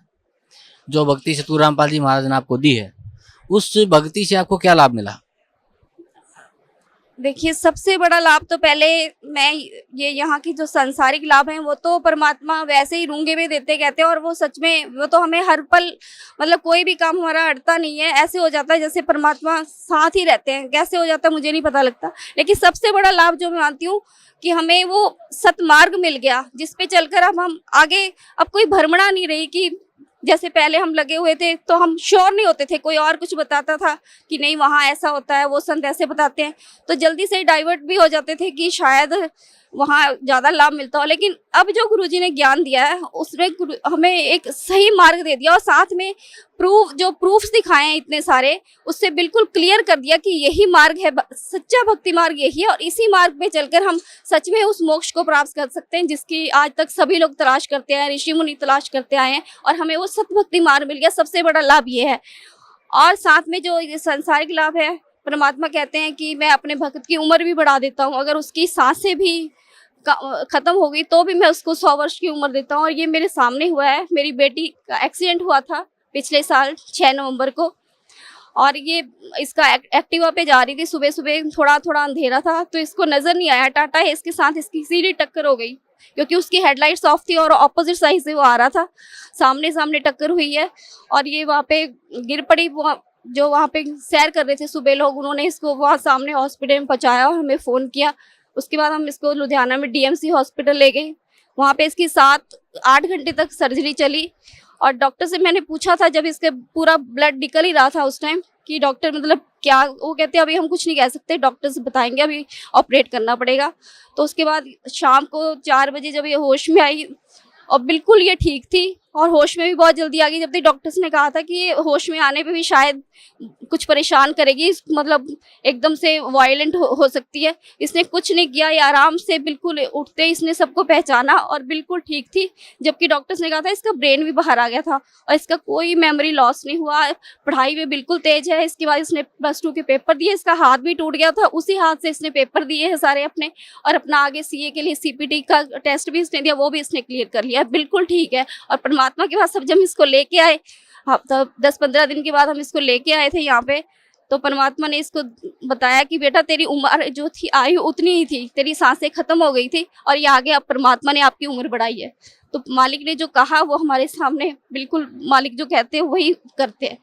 जो भक्ति सतगुरु रामपाल जी महाराज ने आपको दी है, उस भक्ति से आपको क्या लाभ मिला? देखिए, सबसे बड़ा लाभ तो पहले मैं ये यहाँ की जो सांसारिक लाभ हैं वो तो परमात्मा वैसे ही रूंगे में देते कहते हैं, और वो सच में वो तो हमें हर पल मतलब कोई भी काम हमारा अड़ता नहीं है, ऐसे हो जाता है जैसे परमात्मा साथ ही रहते हैं। कैसे हो जाता है मुझे नहीं पता लगता, लेकिन सबसे बड़ा लाभ जो मैं मानती हूँ कि हमें वो सतमार्ग मिल गया जिस पे चलकर अब हम आगे, अब कोई भ्रमणा नहीं रही कि जैसे पहले हम लगे हुए थे तो हम श्योर नहीं होते थे, कोई और कुछ बताता था कि नहीं वहाँ ऐसा होता है, वो संत ऐसे बताते हैं, तो जल्दी से डाइवर्ट भी हो जाते थे कि शायद वहाँ ज़्यादा लाभ मिलता हो। लेकिन अब जो गुरुजी ने ज्ञान दिया है उसने हमें एक सही मार्ग दे दिया, और साथ में प्रूफ्स दिखाए हैं इतने सारे, उससे बिल्कुल क्लियर कर दिया कि यही मार्ग है, सच्चा भक्ति मार्ग यही है, और इसी मार्ग पे चलकर हम सच में उस मोक्ष को प्राप्त कर सकते हैं जिसकी आज तक सभी लोग तलाश करते हैं, ऋषि मुनि तलाश करते आए हैं, और हमें वो सत भक्ति मार्ग मिल गया। सबसे बड़ा लाभ ये है। और साथ में जो ये सांसारिक लाभ है, परमात्मा कहते हैं कि मैं अपने भक्त की उम्र भी बढ़ा देता हूँ, अगर उसकी सांसें भी खत्म हो गई तो भी मैं उसको 100 वर्ष की उम्र देता हूँ। और ये मेरे सामने हुआ है। मेरी बेटी का एक्सीडेंट हुआ था पिछले साल 6 नवंबर को, और ये इसका एक्टिवा पे जा रही थी, सुबह सुबह थोड़ा थोड़ा अंधेरा था तो इसको नज़र नहीं आया, टाटा है इसके साथ इसकी सीधी टक्कर हो गई क्योंकि उसकी हेडलाइट्स ऑफ थी और ऑपोजिट साइड से वो आ रहा था, सामने सामने टक्कर हुई है और ये वहाँ पे गिर पड़ी। जो वहाँ पे सैर कर रहे थे सुबह लोग, उन्होंने इसको वहाँ सामने हॉस्पिटल में पहुँचाया और हमें फ़ोन किया। उसके बाद हम इसको लुधियाना में डीएमसी हॉस्पिटल ले गए। वहाँ पे इसकी 7-8 घंटे तक सर्जरी चली, और डॉक्टर से मैंने पूछा था जब इसके पूरा ब्लड निकल ही रहा था उस टाइम कि डॉक्टर मतलब क्या, वो कहते हैं अभी हम कुछ नहीं कह सकते, डॉक्टर से बताएंगे, अभी ऑपरेट करना पड़ेगा। तो उसके बाद शाम को 4 बजे जब ये होश में आई और बिल्कुल ये ठीक थी और होश में भी बहुत जल्दी आ गई, जब तक डॉक्टर्स ने कहा था कि ये होश में आने पे भी शायद कुछ परेशान करेगी, मतलब एकदम से वायलेंट हो सकती है। इसने कुछ नहीं किया, ये आराम से बिल्कुल उठते इसने सबको पहचाना और बिल्कुल ठीक थी। जबकि डॉक्टर्स ने कहा था इसका ब्रेन भी बाहर आ गया था और इसका कोई मेमोरी लॉस नहीं हुआ, पढ़ाई में बिल्कुल तेज है। इसके बाद इसने +2 के पेपर दिए, इसका हाथ भी टूट गया था, उसी हाथ से इसने पेपर दिए हैं सारे अपने, और अपना आगे CA के लिए CPT का टेस्ट भी इसने दिया, वो भी इसने क्लियर कर लिया, बिल्कुल ठीक है। और परमात्मा के पास सब जब इसको लेके आए, हाँ, तो 10-15 दिन के बाद हम इसको लेके आए थे यहाँ पे, तो परमात्मा ने इसको बताया कि बेटा तेरी उम्र जो थी आयु उतनी ही थी, तेरी सांसें खत्म हो गई थी और ये आगे अब परमात्मा ने आपकी उम्र बढ़ाई है। तो मालिक ने जो कहा वो हमारे सामने बिल्कुल मालिक जो कहते हैं वही करते हैं।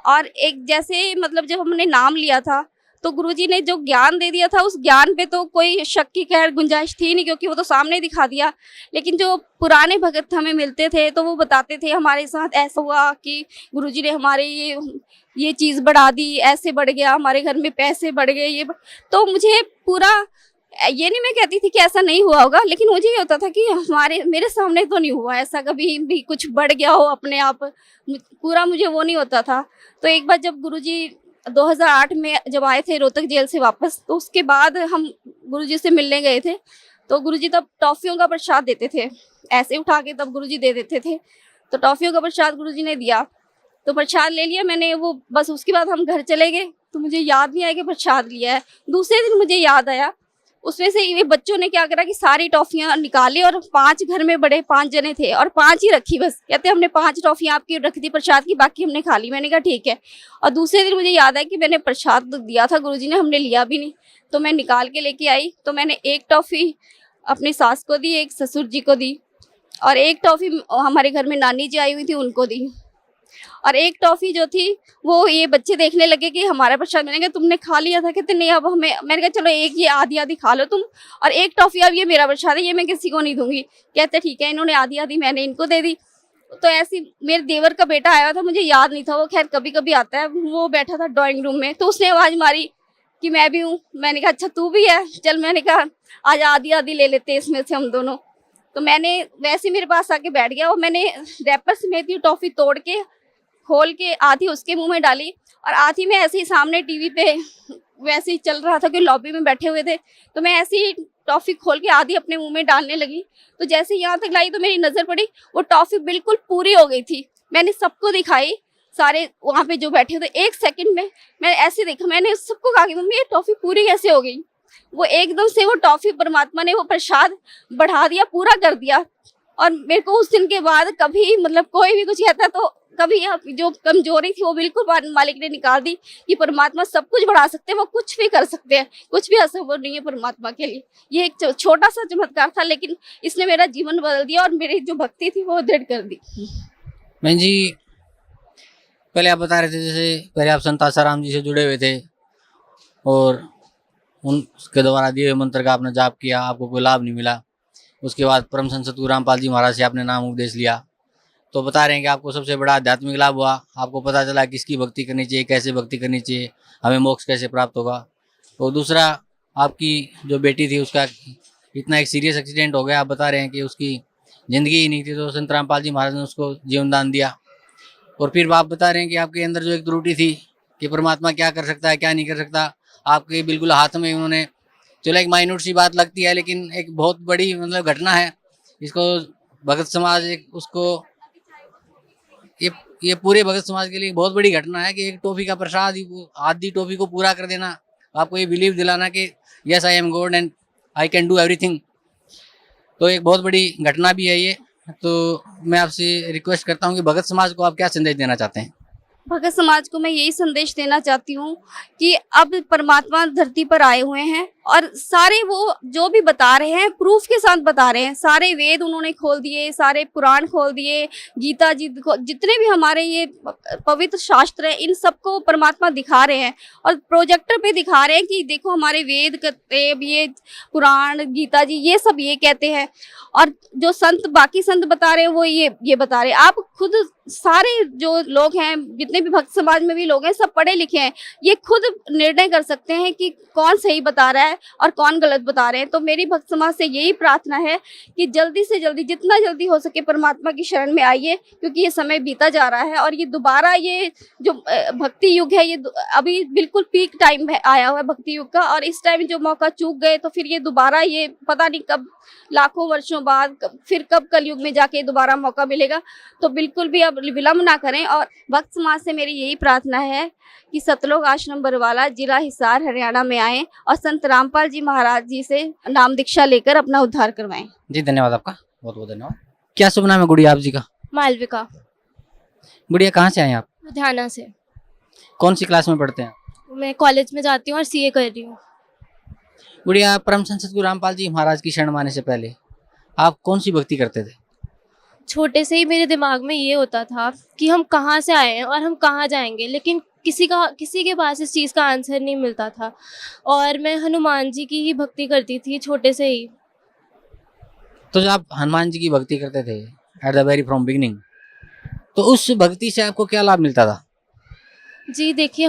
और एक जैसे मतलब जब हमने नाम लिया था तो गुरुजी ने जो ज्ञान दे दिया था, उस ज्ञान पे तो कोई शक की खैर गुंजाइश थी नहीं, क्योंकि वो तो सामने दिखा दिया। लेकिन जो पुराने भगत हमें मिलते थे तो वो बताते थे हमारे साथ ऐसा हुआ कि गुरुजी ने हमारे ये चीज़ बढ़ा दी, ऐसे बढ़ गया, हमारे घर में पैसे बढ़ गए, ये तो मुझे पूरा, ये नहीं मैं कहती थी कि ऐसा नहीं हुआ होगा, लेकिन मुझे ये होता था कि मेरे सामने तो नहीं हुआ ऐसा, कभी भी कुछ बढ़ गया हो अपने आप, पूरा मुझे वो नहीं होता था। तो एक बार जब गुरुजी 2008 में जब आए थे रोहतक जेल से वापस, तो उसके बाद हम गुरुजी से मिलने गए थे, तो गुरुजी तब टॉफ़ियों का प्रसाद देते थे, ऐसे उठा के तब गुरुजी दे देते थे। तो टॉफ़ियों का प्रसाद गुरुजी ने दिया, तो प्रसाद ले लिया मैंने, वो बस उसके बाद हम घर चले गए, तो मुझे याद नहीं आया कि प्रसाद लिया है। दूसरे दिन मुझे याद आया, उसमें से ये बच्चों ने क्या करा कि सारी टॉफ़ियाँ निकाली और 5 घर में बड़े 5 जने थे और 5 ही रखी बस। कहते हमने 5 टॉफ़ियाँ आपकी रख दी प्रसाद की, बाकी हमने खा ली। मैंने कहा ठीक है। और दूसरे दिन मुझे याद आया कि मैंने प्रसाद दिया था गुरुजी ने, हमने लिया भी नहीं, तो मैं निकाल के लेके आई। तो मैंने एक टॉफ़ी अपनी सास को दी, एक ससुर जी को दी, और एक टॉफ़ी हमारे घर में नानी जी आई हुई थी उनको दी, और एक टॉफ़ी जो थी वो ये बच्चे देखने लगे कि हमारा प्रसाद। मैंने कहा तुमने खा लिया था, कहते नहीं अब हमें, मैंने कहा चलो एक ये आधी खा लो तुम, और एक टॉफ़ी अब ये मेरा प्रसाद है, ये मैं किसी को नहीं दूंगी। कहते ठीक है। इन्होंने आधी मैंने इनको दे दी। तो ऐसी मेरे देवर का बेटा आया था, मुझे याद नहीं था, वो खैर कभी कभी आता है, वो बैठा था ड्राइंग रूम में, तो उसने आवाज़ मारी कि मैं भी हूँ। मैंने कहा अच्छा तू भी है, चल। मैंने कहा आज आधी ले लेते इसमें से हम दोनों। तो मैंने वैसे मेरे पास आके बैठ गया और मैंने रैपर समेत ही टॉफ़ी तोड़ के खोल के आधी उसके मुंह में डाली, और आधी में ऐसे ही सामने टीवी पे वैसे ही चल रहा था कि लॉबी में बैठे हुए थे, तो मैं ऐसे ही टॉफ़ी खोल के आधी अपने मुंह में डालने लगी। तो जैसे यहाँ तक लाई तो मेरी नज़र पड़ी, वो टॉफ़ी बिल्कुल पूरी हो गई थी। मैंने सबको दिखाई, सारे वहाँ पे जो बैठे थे, 1 सेकंड में मैंने ऐसे देखा, मैंने सबको कहा कि मम्मी ये टॉफी पूरी कैसे हो गई। वो एकदम से वो टॉफी परमात्मा ने वो प्रसाद बढ़ा दिया, पूरा कर दिया। और मेरे को उस दिन के बाद कभी मतलब कोई भी कुछ कहता तो कभी जो कमजोरी थी वो बिल्कुल मालिक ने निकाल दी कि परमात्मा सब कुछ बढ़ा सकते हैं, वो कुछ भी कर सकते हैं, कुछ भी असंभव नहीं है परमात्मा के लिए। ये एक छोटा सा चमत्कार था, लेकिन इसने मेरा जीवन बदल दिया और मेरी जो भक्ति थी वो दृढ़ कर दी। बहन जी, पहले आप बता रहे थे जैसे पहले आप संत आसाराम जी से जुड़े हुए थे और उनके द्वारा दिए हुए मंत्र का आपने जाप किया, आपको कोई लाभ नहीं मिला। उसके बाद परम संत सतगुरु रामपाल जी महाराज से आपने नाम उपदेश लिया, तो बता रहे हैं कि आपको सबसे बड़ा आध्यात्मिक लाभ हुआ। आपको पता चला किसकी भक्ति करनी चाहिए, कैसे भक्ति करनी चाहिए, हमें मोक्ष कैसे प्राप्त होगा। तो दूसरा, आपकी जो बेटी थी उसका इतना एक सीरियस एक्सीडेंट हो गया, आप बता रहे हैं कि उसकी ज़िंदगी ही नहीं थी, तो संत रामपाल जी महाराज ने उसको जीवन दान दिया। और फिर आप बता रहे हैं कि आपके अंदर जो एक त्रुटि थी कि परमात्मा क्या कर सकता है क्या नहीं कर सकता, आपके बिल्कुल हाथ में उन्होंने, चलो एक माइन्यूट सी बात लगती है लेकिन एक बहुत बड़ी मतलब घटना है। इसको भगत समाज एक उसको ये पूरे भगत समाज के लिए बहुत बड़ी घटना है कि एक टॉफी का प्रसाद आधी टॉफी को पूरा कर देना, आपको ये बिलीव दिलाना कि yes I am God and I can do everything. तो एक बहुत बड़ी घटना भी है ये। तो मैं आपसे रिक्वेस्ट करता हूँ कि भगत समाज को आप क्या संदेश देना चाहते हैं? भगत समाज को मैं यही संदेश देना चाहती हूँ कि अब परमात्मा धरती पर आए हुए हैं और सारे वो जो भी बता रहे हैं प्रूफ के साथ बता रहे हैं। सारे वेद उन्होंने खोल दिए, सारे पुराण खोल दिए, गीता जी जितने भी हमारे ये पवित्र शास्त्र हैं इन सबको परमात्मा दिखा रहे हैं और प्रोजेक्टर पे दिखा रहे हैं कि देखो हमारे वेद कहते, ये पुराण गीता जी ये सब ये कहते हैं। और जो संत बाकी संत बता रहे हैं वो ये बता रहे हैं। आप खुद सारे जो लोग हैं, जितने भी भक्त समाज में भी लोग हैं, सब पढ़े लिखे हैं, ये खुद निर्णय कर सकते हैं कि कौन सही बता रहा है और कौन गलत बता रहे हैं। तो मेरी भक्त समाज से यही प्रार्थना है कि जल्दी से जल्दी जितना जल्दी हो सके परमात्मा की शरण में आइए, क्योंकि ये समय बीता जा रहा है और ये दोबारा ये जो भक्ति युग है ये अभी बिल्कुल पीक टाइम आया हुआ है भक्ति युग का। और इस टाइम जो मौका चूक गए तो फिर ये दोबारा ये पता नहीं कब, लाखों वर्षों बाद फिर कब कलयुग में जाके दोबारा मौका मिलेगा। तो बिल्कुल भी अब विलम्ब ना करें। और भक्त समाज से मेरी यही प्रार्थना है कि सतलोक आश्रम बरवाला, जिला हिसार, हरियाणा में आएं और संत रामपाल जी महाराज जी से नाम दीक्षा लेकर अपना उद्धार करवाएं। जी धन्यवाद आपका, बहुत बहुत धन्यवाद। क्या शुभ नाम है गुड़िया आप जी का? मालविका। गुड़िया कहाँ से आए आप? लुधियाना से। कौन सी क्लास में पढ़ते हैं? मैं कॉलेज में जाती हूँ और सीए कर रही हूँ। गुड़िया, परम संत सतगुरु रामपाल जी महाराज की शरण माने से पहले आप कौन सी भक्ति करते थे? छोटे से ही मेरे दिमाग में ये होता था कि हम कहाँ से आए हैं और हम कहाँ जाएंगे, लेकिन किसी के पास इस चीज़ का आंसर नहीं मिलता था। और मैं हनुमान जी की ही भक्ति करती थी छोटे से ही। तो जब आप हनुमान जी की भक्ति करते थे at the very from beginning, तो उस भक्ति से आपको क्या लाभ मिलता था? जी देखिए,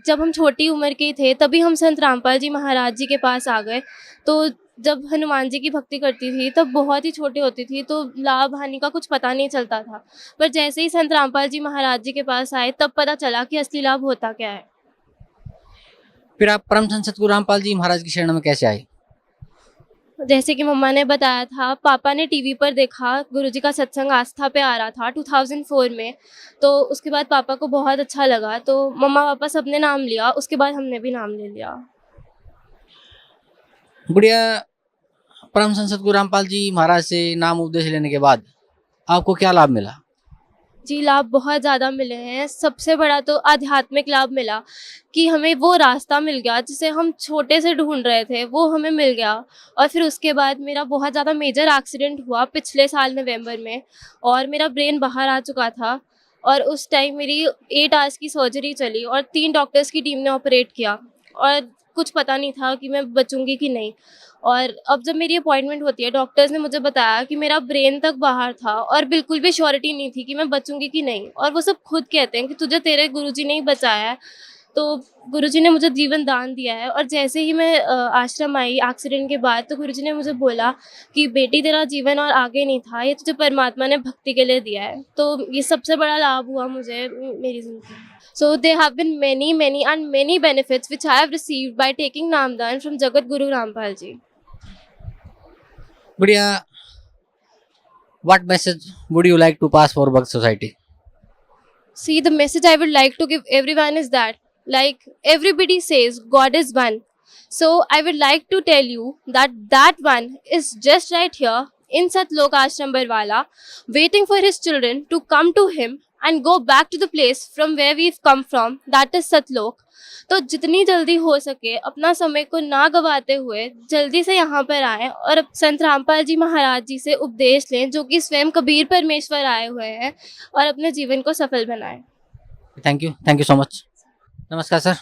जब हम छोटी उम्र के थे तभी हम संत रामपाल जी महाराज जी के पास आ गए। तो जब हनुमान जी की भक्ति करती थी तब बहुत ही छोटी होती थी, तो लाभ हानि का कुछ पता नहीं चलता था। पर जैसे ही संत रामपाल जी महाराज जी के पास आए तब पता चला कि असली लाभ होता क्या है। फिर आप परम संत सतगुरु रामपाल जी महाराज की शरण में कैसे आए? जैसे कि मम्मा ने बताया था, पापा ने टीवी पर देखा, गुरुजी का सत्संग आस्था पे आ रहा था 2004 में। तो उसके बाद पापा को बहुत अच्छा लगा, तो मम्मा पापा सबने नाम लिया, उसके बाद हमने भी नाम ले लिया। गुड़िया, परम संत सतगुरु रामपाल जी महाराज से नाम उपदेश लेने के बाद आपको क्या लाभ मिला? जी लाभ बहुत ज़्यादा मिले हैं। सबसे बड़ा तो आध्यात्मिक लाभ मिला कि हमें वो रास्ता मिल गया जिसे हम छोटे से ढूंढ रहे थे, वो हमें मिल गया। और फिर उसके बाद मेरा बहुत ज़्यादा मेजर एक्सीडेंट हुआ पिछले साल नवंबर में और मेरा ब्रेन बाहर आ चुका था। और उस टाइम मेरी 8 आवर्स की सर्जरी चली और 3 डॉक्टर्स की टीम ने ऑपरेट किया और कुछ पता नहीं था कि मैं बचूंगी कि नहीं। और अब जब मेरी अपॉइंटमेंट होती है, डॉक्टर्स ने मुझे बताया कि मेरा ब्रेन तक बाहर था और बिल्कुल भी श्योरिटी नहीं थी कि मैं बचूंगी कि नहीं। और वो सब खुद कहते हैं कि तुझे तेरे गुरुजी ने ही बचाया है। तो गुरुजी ने मुझे जीवन दान दिया है। और जैसे ही मैं आश्रम आई एक्सीडेंट के बाद, तो गुरुजी ने मुझे बोला कि बेटी तेरा जीवन और आगे नहीं था, ये तुझे परमात्मा ने भक्ति के लिए दिया है। तो ये सबसे बड़ा लाभ हुआ मुझे मेरी ज़िंदगी में। So there have been many benefits which I have received by taking Namdan from Jagat Guru Rampal ji. गुड़िया, what message would you like to pass for Bhakt society? See, the message I would like to give everyone is that, like everybody says, God is one. So I would like to tell you that that one is just right here in Satlok Ashram Barwala, waiting for his children to come to him and go back to the place from where we've come from, that is Satlok. तो जितनी जल्दी हो सके अपना समय को ना गवाते हुए जल्दी से यहाँ पर आएं और अब संत रामपाल जी महाराज जी से उपदेश लें, जो कि स्वयं कबीर परमेश्वर आए हुए हैं, और अपने जीवन को सफल बनाएं। Thank you so much. नमस्कार सर।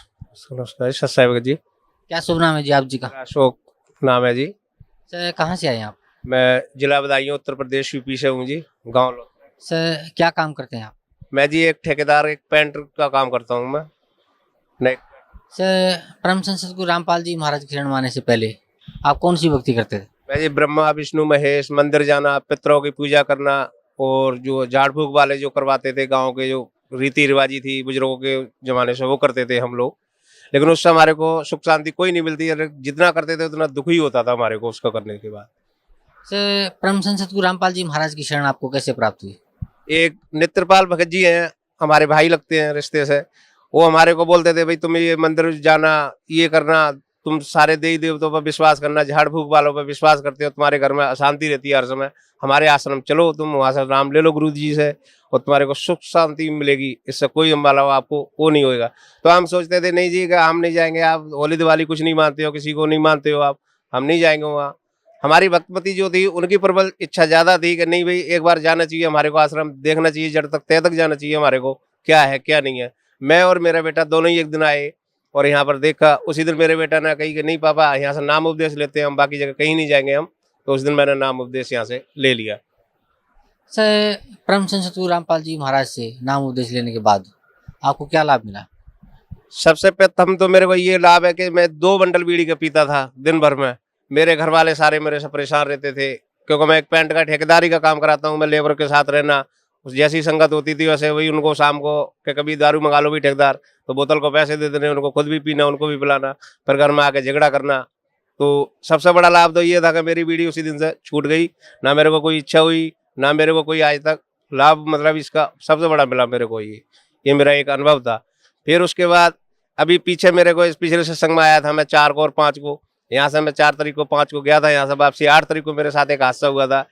नमस्कार सत साहिब जी। क्या शुभ नाम है जी आप जी का? अशोक नाम है जी। सर कहाँ से आए हैं आप? मैं जिला बदायूं उत्तर प्रदेश यूपी से हूँ जी, गाँव लो। सर क्या काम करते हैं आप? मैं जी एक ठेकेदार, एक पेंटर का काम करता हूँ मैं। नहीं सर परम संत सद्गुरु रामपाल जी महाराज के शरण में आने से पहले आप कौन सी भक्ति करते थे? मैं जी ब्रह्मा विष्णु महेश, मंदिर जाना, पितरों की पूजा करना, और जो झाड़ फूक वाले जो करवाते थे गाँव के, जो रीति रिवाजी थी बुजुर्गों के जमाने से, वो करते थे हम लोग। लेकिन उससे हमारे को सुख शांति कोई नहीं मिलती, जितना करते थे उतना दुख ही होता था हमारे को उसका करने के बाद। सर परम संत सद्गुरु रामपाल जी महाराज की शरण आपको कैसे प्राप्त हुई? एक नेत्रपाल भगत जी हैं, हमारे भाई लगते हैं रिश्ते से। वो हमारे को बोलते थे भाई तुम ये मंदिर जाना, ये करना, तुम सारे देवी देवताओं पर विश्वास करना, झाड़ फूक वालों पर विश्वास करते हो, तुम्हारे घर में अशांति रहती है हर समय, हमारे आश्रम चलो, तुम वहाँ से नाम ले लो गुरु जी से और तुम्हारे को सुख शांति मिलेगी, इससे कोई अम्बाला आपको वो नहीं होएगा। तो हम सोचते थे नहीं जी कि हम नहीं जाएंगे, आप होली दिवाली कुछ नहीं मानते हो, किसी को नहीं मानते हो आप, हम नहीं जाएंगे वहाँ। हमारी भक्तमती जो थी उनकी प्रबल इच्छा ज़्यादा थी कि नहीं भाई एक बार जाना चाहिए हमारे को, आश्रम देखना चाहिए, जड़ तक तय तक जाना चाहिए हमारे को, क्या है क्या नहीं है। मैं और मेरा बेटा दोनों ही एक दिन आए और यहाँ पर देखा। उसी दिन मेरे बेटा ने कही कि नहीं पापा यहाँ से नाम उपदेश लेते हैं हम, बाकी जगह कहीं नहीं जाएंगे हम। तो उस दिन मैंने नाम उपदेश यहाँ से ले लिया। सर परम संत सद्गुरु रामपाल जी महाराज से नाम उपदेश लेने के बाद आपको क्या लाभ मिला? सबसे प्रथम तो मेरे को ये लाभ है कि मैं 2 बंडल बीड़ी का पीता था दिन भर में। मेरे घर वाले सारे मेरे से परेशान रहते थे, क्योंकि मैं एक पेंट का ठेकेदारी का काम कराता हूँ, मैं लेबर के साथ रहना, जैसी संगत होती थी वैसे वही उनको शाम को कि कभी दारू मंगा लो भी ठेकेदार, तो बोतल को पैसे दे देने, उनको खुद भी पीना, उनको भी पिलाना, फिर घर में आके झगड़ा करना। तो सबसे बड़ा लाभ तो ये था कि मेरी बीड़ी उसी दिन से छूट गई, ना मेरे को कोई इच्छा हुई, ना मेरे को कोई आज तक लाभ, मतलब इसका सबसे बड़ा मिला मेरे को ये मेरा एक अनुभव था। फिर उसके बाद अभी पीछे मेरे को इस पिछले सत्संग में आया था मैं 4 को और 5 को, यहाँ से मैं 4 तारीख को 5 को गया था, यहाँ से वापसी 8 तारीख को मेरे साथ एक हादसा हुआ था।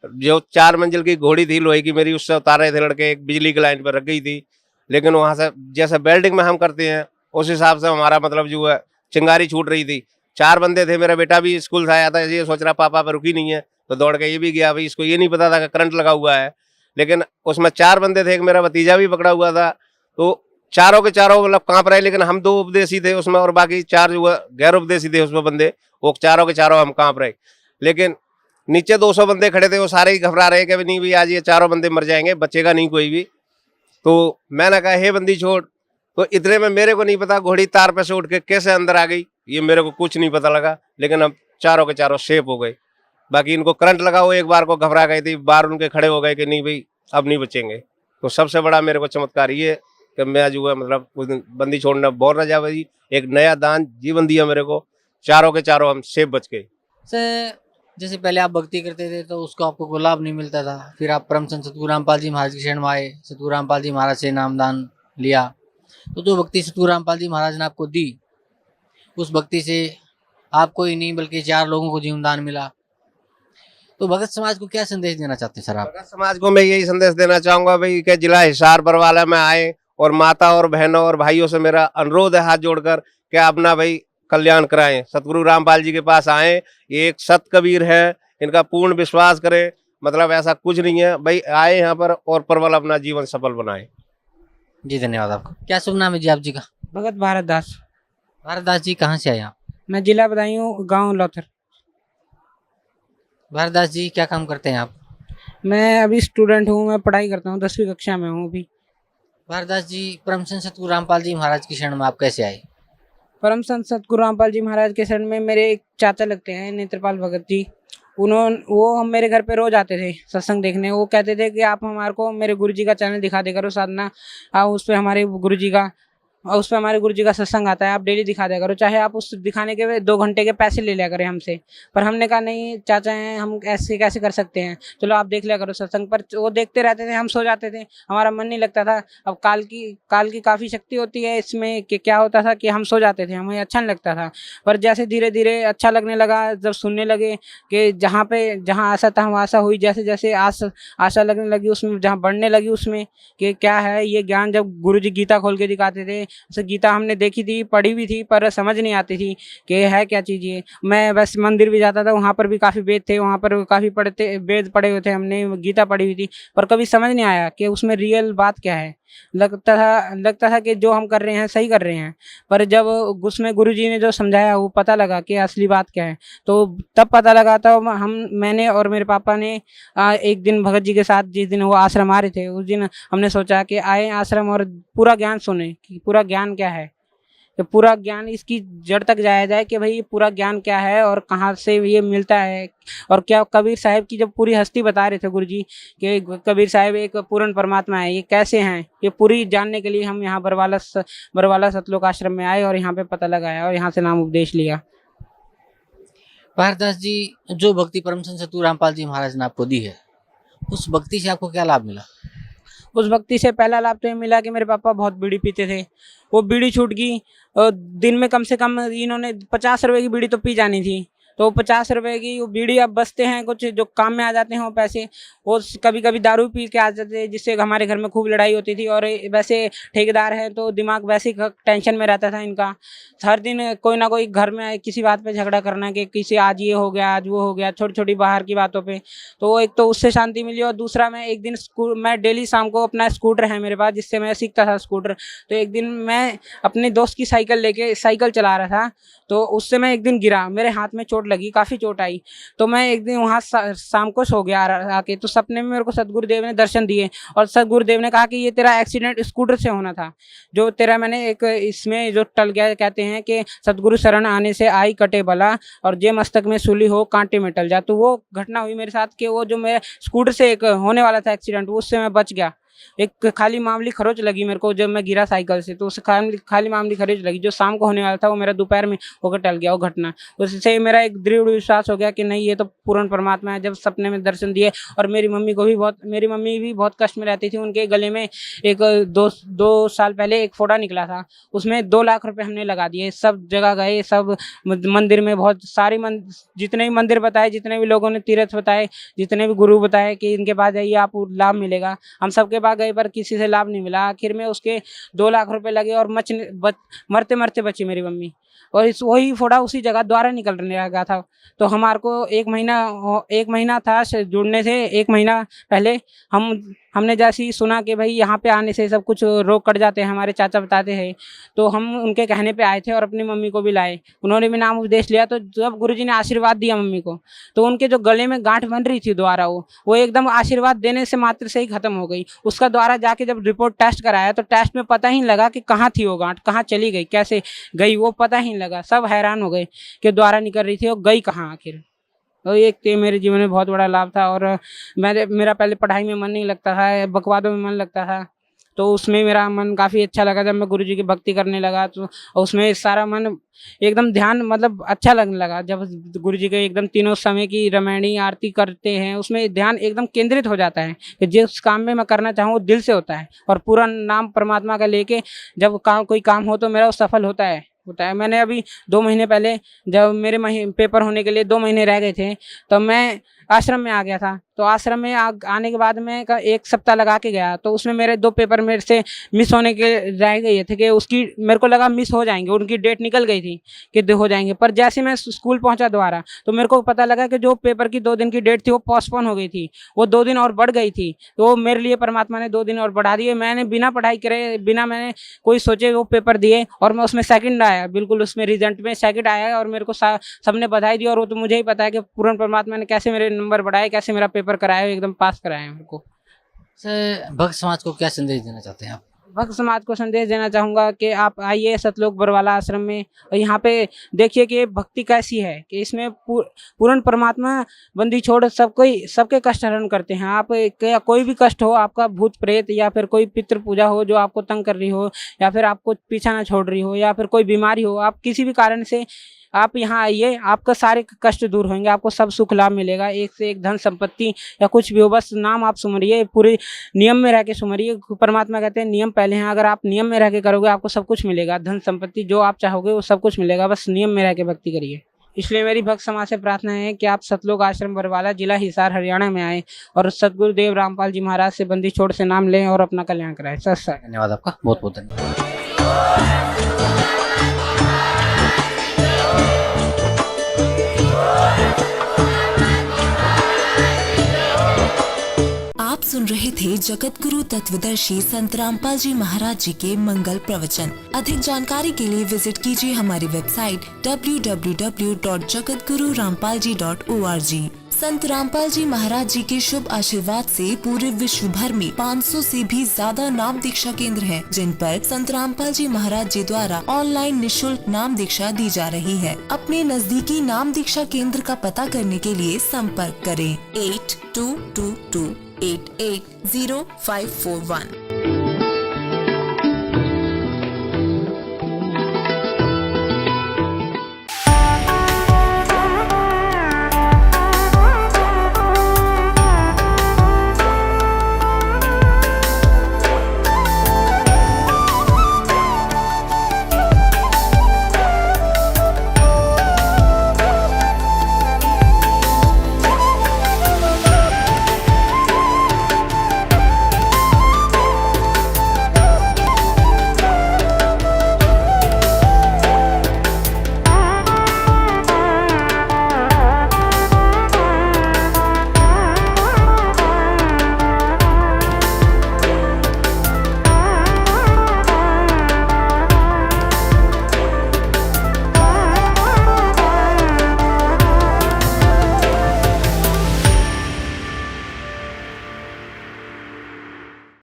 जो 4 मंजिल की घोड़ी थी लोहे की मेरी, उससे उतार रहे थे लड़के, एक बिजली की लाइन पर रख गई थी। लेकिन वहाँ से जैसे वेल्डिंग में हम करते हैं उस हिसाब से हमारा मतलब जो है चिंगारी छूट रही थी। 4 बंदे थे, मेरा बेटा भी स्कूल से आया था, ये सोच रहा पापा पर रुकी नहीं है, तो दौड़ के ये भी गया। भाई इसको ये नहीं पता था कि करंट लगा हुआ है, लेकिन उसमें 4 बंदे थे, एक मेरा भतीजा भी पकड़ा हुआ था। तो चारों के चारों मतलब कांप रहे, लेकिन हम 2 उपदेशी थे उसमें और बाकी 4 जो गैर उपदेशी थे उसमें बंदे, वो चारों के चारों हम कांप रहे। लेकिन नीचे 200 बंदे खड़े थे, वो सारे ही घबरा रहे कि नहीं भाई आज ये 4 बंदे मर जाएंगे, बचेगा नहीं कोई भी। तो मैंने कहा हे बंदी छोड़, तो इतने में मेरे को नहीं पता घोड़ी तार पे से उठ के कैसे अंदर आ गई, ये मेरे को कुछ नहीं पता लगा। लेकिन हम चारों के चारों सेफ हो गए। बाकी इनको करंट लगा, वो एक बार को घबरा गई थी, बार उनके खड़े हो गए कि नहीं भाई अब नहीं बचेंगे। तो सबसे बड़ा मेरे को चमत्कार ये कि मैं जो है मतलब उस दिन बंदी छोड़ना बोल न जा भाई, एक नया दान जीवन दिया मेरे को, चारों के चारों हम सेफ बच गए। सर जैसे पहले आप भक्ति करते थे तो उसको आपको कोई लाभ नहीं मिलता था, फिर आप परम संत सद्गुरु रामपाल जी महाराज की शरण में आए, सद्गुरु रामपाल जी महाराज से नामदान लिया, तो जो भक्ति सद्गुरु रामपाल जी महाराज ने आपको दी, उस भक्ति से आपको ही नहीं बल्कि 4 लोगों को जीवन दान मिला। तो भगत समाज को क्या संदेश देना चाहते हैं सर आप? भगत समाज को मैं यही संदेश देना चाहूंगा भाई कि जिला हिसार बरवाला में आए और माता और बहनों और भाइयों से मेरा अनुरोध है हाथ जोड़कर कि अपना भाई कल्याण कराएं, सतगुरु रामपाल जी के पास आए। ये एक सत कबीर है, इनका पूर्ण विश्वास करें, मतलब ऐसा कुछ नहीं है भाई, आए यहाँ पर और प्रबल अपना जीवन सफल बनाए। जी धन्यवाद आपका। क्या शुभ नाम है जी आप जी का? भगत भारत दास। भारत दास जी कहाँ से आए आप? मैं जिला बदायूं, गांव लौथर। भारत दास जी क्या काम करते हैं आप? मैं अभी स्टूडेंट हूँ, मैं पढ़ाई करता हूँ, 10वीं कक्षा में हूँ अभी। भारत दास जी परम संत सद्गुरु रामपाल जी महाराज की शरण में आप कैसे आए? परम संत सतगुरु रामपाल जी महाराज के शरण में मेरे एक चाचा लगते हैं नेत्रपाल भगत जी, वो हम मेरे घर पे रोज आते थे सत्संग देखने। वो कहते थे कि आप हमारे को मेरे गुरुजी का चैनल दिखा दे करो साधना, आप उस पर हमारे गुरुजी का और उस पर हमारे गुरु जी का सत्संग आता है, आप डेली दिखा दिया करो, चाहे आप उस दिखाने के 2 घंटे के पैसे ले लिया करें हमसे। पर हमने कहा नहीं चाचा हैं, हम ऐसे कैसे कर सकते हैं, चलो आप देख लिया करो सत्संग। पर वो देखते रहते थे, हम सो जाते थे, हमारा मन नहीं लगता था। अब काल की काफ़ी शक्ति होती है इसमें कि क्या होता था कि हम सो जाते थे, हमें अच्छा नहीं लगता था। पर जैसे धीरे धीरे अच्छा लगने लगा, जब सुनने लगे कि जहाँ आशा था वहाँ आशा हुई, जैसे जैसे आशा लगने लगी उसमें, जहाँ बढ़ने लगी उसमें कि क्या है ये ज्ञान। जब गुरु जी गीता खोल के दिखाते थे, जैसे गीता हमने देखी थी, पढ़ी भी थी, पर समझ नहीं आती थी कि है क्या चीज़ ये। मैं बस मंदिर भी जाता था, वहाँ पर भी काफ़ी वेद थे, वहाँ पर काफ़ी वेद पढ़े हुए थे, हमने गीता पढ़ी हुई थी, पर कभी समझ नहीं आया कि उसमें रियल बात क्या है। लगता था कि जो हम कर रहे हैं सही कर रहे हैं। पर जब उसमें गुरु जी ने जो समझाया वो पता लगा कि असली बात क्या है, तो तब पता लगा। तब मैंने और मेरे पापा ने एक दिन भगत जी के साथ, जिस दिन वो आश्रम आ रहे थे, उस दिन हमने सोचा कि आए आश्रम और पूरा ज्ञान सुने कि पूरा ज्ञान क्या है, कि पूरा ज्ञान इसकी जड़ तक जाया जाए कि भाई पूरा ज्ञान क्या है और कहाँ से ये मिलता है। और क्या कबीर साहब की जब पूरी हस्ती बता रहे थे गुरु जी कि कबीर साहब एक पूर्ण परमात्मा है, ये कैसे हैं, ये पूरी जानने के लिए हम यहाँ बरवाला सतलोक आश्रम में आए और यहाँ पे पता लगाया और यहाँ से नाम उपदेश लिया। पारदास जी, जो भक्ति परम संत सतगुरु रामपाल जी महाराज ने आपको दी है, उस भक्ति से आपको क्या लाभ मिला? उस भक्ति से पहला लाभ तो ये मिला कि मेरे पापा बहुत बीड़ी पीते थे, वो बीड़ी छूट गई। और दिन में कम से कम इन्होंने 50 रुपए की बीड़ी तो पी जानी थी, तो 50 रुपए की वो बीड़ी अब बचते हैं कुछ जो काम में आ जाते हैं वो पैसे, वो कभी कभी दारू पी के आ जाते थे, जिससे हमारे घर में खूब लड़ाई होती थी। और वैसे ठेकेदार हैं तो दिमाग वैसे ही टेंशन में रहता था इनका, हर दिन कोई ना कोई घर में किसी बात पे झगड़ा करना कि किसी आज ये हो गया आज वो हो गया, छोटी छोटी बाहर की बातों पे। तो एक तो उससे शांति मिली, और दूसरा मैं एक दिन मैं डेली शाम को, अपना स्कूटर है मेरे पास जिससे मैं सीखता था स्कूटर, तो एक दिन मैं अपने दोस्त की साइकिल लेके साइकिल चला रहा था, तो उससे मैं एक दिन गिरा, मेरे हाथ में चोट लगी, काफ़ी चोट आई। तो मैं एक दिन वहाँ शाम को सो गया आके, तो सपने में मेरे को सतगुरुदेव ने दर्शन दिए और सतगुरुदेव ने कहा कि ये तेरा एक्सीडेंट स्कूटर से होना था, जो तेरा मैंने एक इसमें जो टल गया, कहते हैं कि सतगुरु शरण आने से आई कटे बला और जे मस्तक में सूली हो कांटे में टल जा। तो वो घटना हुई मेरे साथ कि वो जो मेरे स्कूटर से एक होने वाला था एक्सीडेंट, उससे मैं बच गया। एक खाली मामूली खरोच लगी मेरे को जब मैं गिरा साइकिल से, तो उस खाली मामूली खरोच लगी, जो शाम को होने वाला था वो मेरा दोपहर में होकर टल गया वो घटना। उससे मेरा एक दृढ़ विश्वास हो गया कि नहीं ये तो पूर्ण परमात्मा है। जब सपने में दर्शन दिए, और मेरी मम्मी भी बहुत कष्ट में रहती थी, उनके गले में एक 2 साल पहले एक फोड़ा निकला था, उसमें 2 लाख रुपए हमने लगा दिए। सब जगह गए, सब मंदिर में बहुत सारे जितने भी मंदिर बताए, जितने भी लोगों ने तीर्थ बताए, जितने भी गुरु बताए कि इनके पास जाइए आपको लाभ मिलेगा, हम सबके पास गए पर किसी से लाभ नहीं मिला। आखिर में उसके 2 लाख रुपए लगे और मरते मरते बची मेरी मम्मी, और वही फोड़ा उसी जगह द्वारा निकलने लगा था। तो हमारे को 1 महीना था जुड़ने से 1 महीना पहले हमने जैसे ही सुना कि भाई यहाँ पे आने से सब कुछ रोग कट जाते हैं, हमारे चाचा बताते हैं, तो हम उनके कहने पे आए थे और अपनी मम्मी को भी लाए, उन्होंने भी नाम उपदेश लिया। तो जब गुरुजी ने आशीर्वाद दिया मम्मी को, तो उनके जो गले में गांठ बन रही थी द्वारा, वो एकदम आशीर्वाद देने से मात्र से ही खत्म हो गई। उसका द्वारा जाके जब रिपोर्ट टेस्ट कराया तो टेस्ट में पता ही लगा कि कहाँ थी वो गांठ, कहाँ चली गई, कैसे गई, वो पता ही लगा। सब हैरान हो गए कि द्वारा निकल रही थी और गई कहाँ आखिर। तो एक तो मेरे जीवन में बहुत बड़ा लाभ था। और मेरा पहले पढ़ाई में मन नहीं लगता था, बकवादों में मन लगता था, तो उसमें मेरा मन काफ़ी अच्छा लगा जब मैं गुरुजी की भक्ति करने लगा। तो उसमें सारा मन एकदम ध्यान मतलब अच्छा लगने लगा। जब गुरुजी के एकदम तीनों समय की रामायणी आरती करते हैं, उसमें ध्यान एकदम केंद्रित हो जाता है कि जिस काम में मैं करना चाहूँ वो दिल से होता है, और पूरा नाम परमात्मा का लेके जब कोई काम हो तो मेरा वो सफल होता है। मैंने अभी 2 महीने पहले जब मेरे पेपर होने के लिए 2 महीने रह गए थे, तो मैं आश्रम में आ गया था। तो आश्रम में आने के बाद मैं 1 सप्ताह लगा के गया, तो उसमें मेरे 2 पेपर मेरे से मिस होने के रह गए थे कि उसकी मेरे को लगा मिस हो जाएंगे, उनकी डेट निकल गई थी कि हो जाएंगे। पर जैसे मैं स्कूल पहुंचा दोबारा, तो मेरे को पता लगा कि जो पेपर की 2 दिन की डेट थी वो पोस्टपोन हो गई थी, वो 2 दिन और बढ़ गई थी। तो मेरे लिए परमात्मा ने 2 दिन और बढ़ा दिए। मैंने बिना पढ़ाई करे, बिना मैंने कोई सोचे वो पेपर दिए, और मैं उसमें सेकंड आया, बिल्कुल उसमें रिजल्ट में सेकंड आया, और मेरे को सबने बधाई दी। और वो तो मुझे ही पता है कि पूर्ण परमात्मा ने कैसे मेरे नंबर बढ़ाए, कैसे मेरा पेपर कराया, एकदम पास कराया मेरे को। भक्त समाज को क्या संदेश देना चाहते हैं आप? भक्त समाज को संदेश देना चाहूँगा कि आप आइए सतलोक बरवाला आश्रम में और यहाँ पे देखिए कि भक्ति कैसी है कि इसमें पूर्ण परमात्मा बंदी छोड़ सबके कष्ट हरण करते हैं। आप कोई भी कष्ट हो, आपका भूत प्रेत या फिर कोई पितृ पूजा हो जो आपको तंग कर रही हो, या फिर आपको पीछा ना छोड़ रही हो, या फिर कोई बीमारी हो, आप किसी भी कारण से आप यहाँ आइए, आपका सारे कष्ट दूर होंगे, आपको सब सुख लाभ मिलेगा। एक से एक धन संपत्ति या कुछ भी हो, बस नाम आप सुमरिए, पूरे नियम में रह के सुमरिए। परमात्मा कहते हैं नियम पहले हैं, अगर आप नियम में रह के करोगे आपको सब कुछ मिलेगा, धन संपत्ति जो आप चाहोगे वो सब कुछ मिलेगा, बस नियम में रह के भक्ति करिए। इसलिए मेरी भक्त समाज से प्रार्थना है कि आप सतलोक आश्रम बरवाला, जिला हिसार, हरियाणा में आए और सतगुरुदेव रामपाल जी महाराज से बंदी छोड़ से नाम लें और अपना कल्याण कराएं। सत्संग। धन्यवाद आपका, बहुत बहुत धन्यवाद। आप सुन रहे थे जगत गुरु तत्वदर्शी संत रामपाल जी महाराज जी के मंगल प्रवचन। अधिक जानकारी के लिए विजिट कीजिए हमारी वेबसाइट www.jagatgururampalji.org। संत रामपाल जी महाराज जी के शुभ आशीर्वाद से पूरे विश्व भर में 500 से भी ज्यादा नाम दीक्षा केंद्र हैं, जिन पर संत रामपाल जी महाराज जी द्वारा ऑनलाइन निशुल्क नाम दीक्षा दी जा रही है। अपने नजदीकी नाम दीक्षा केंद्र का पता करने के लिए संपर्क करें 8222880541।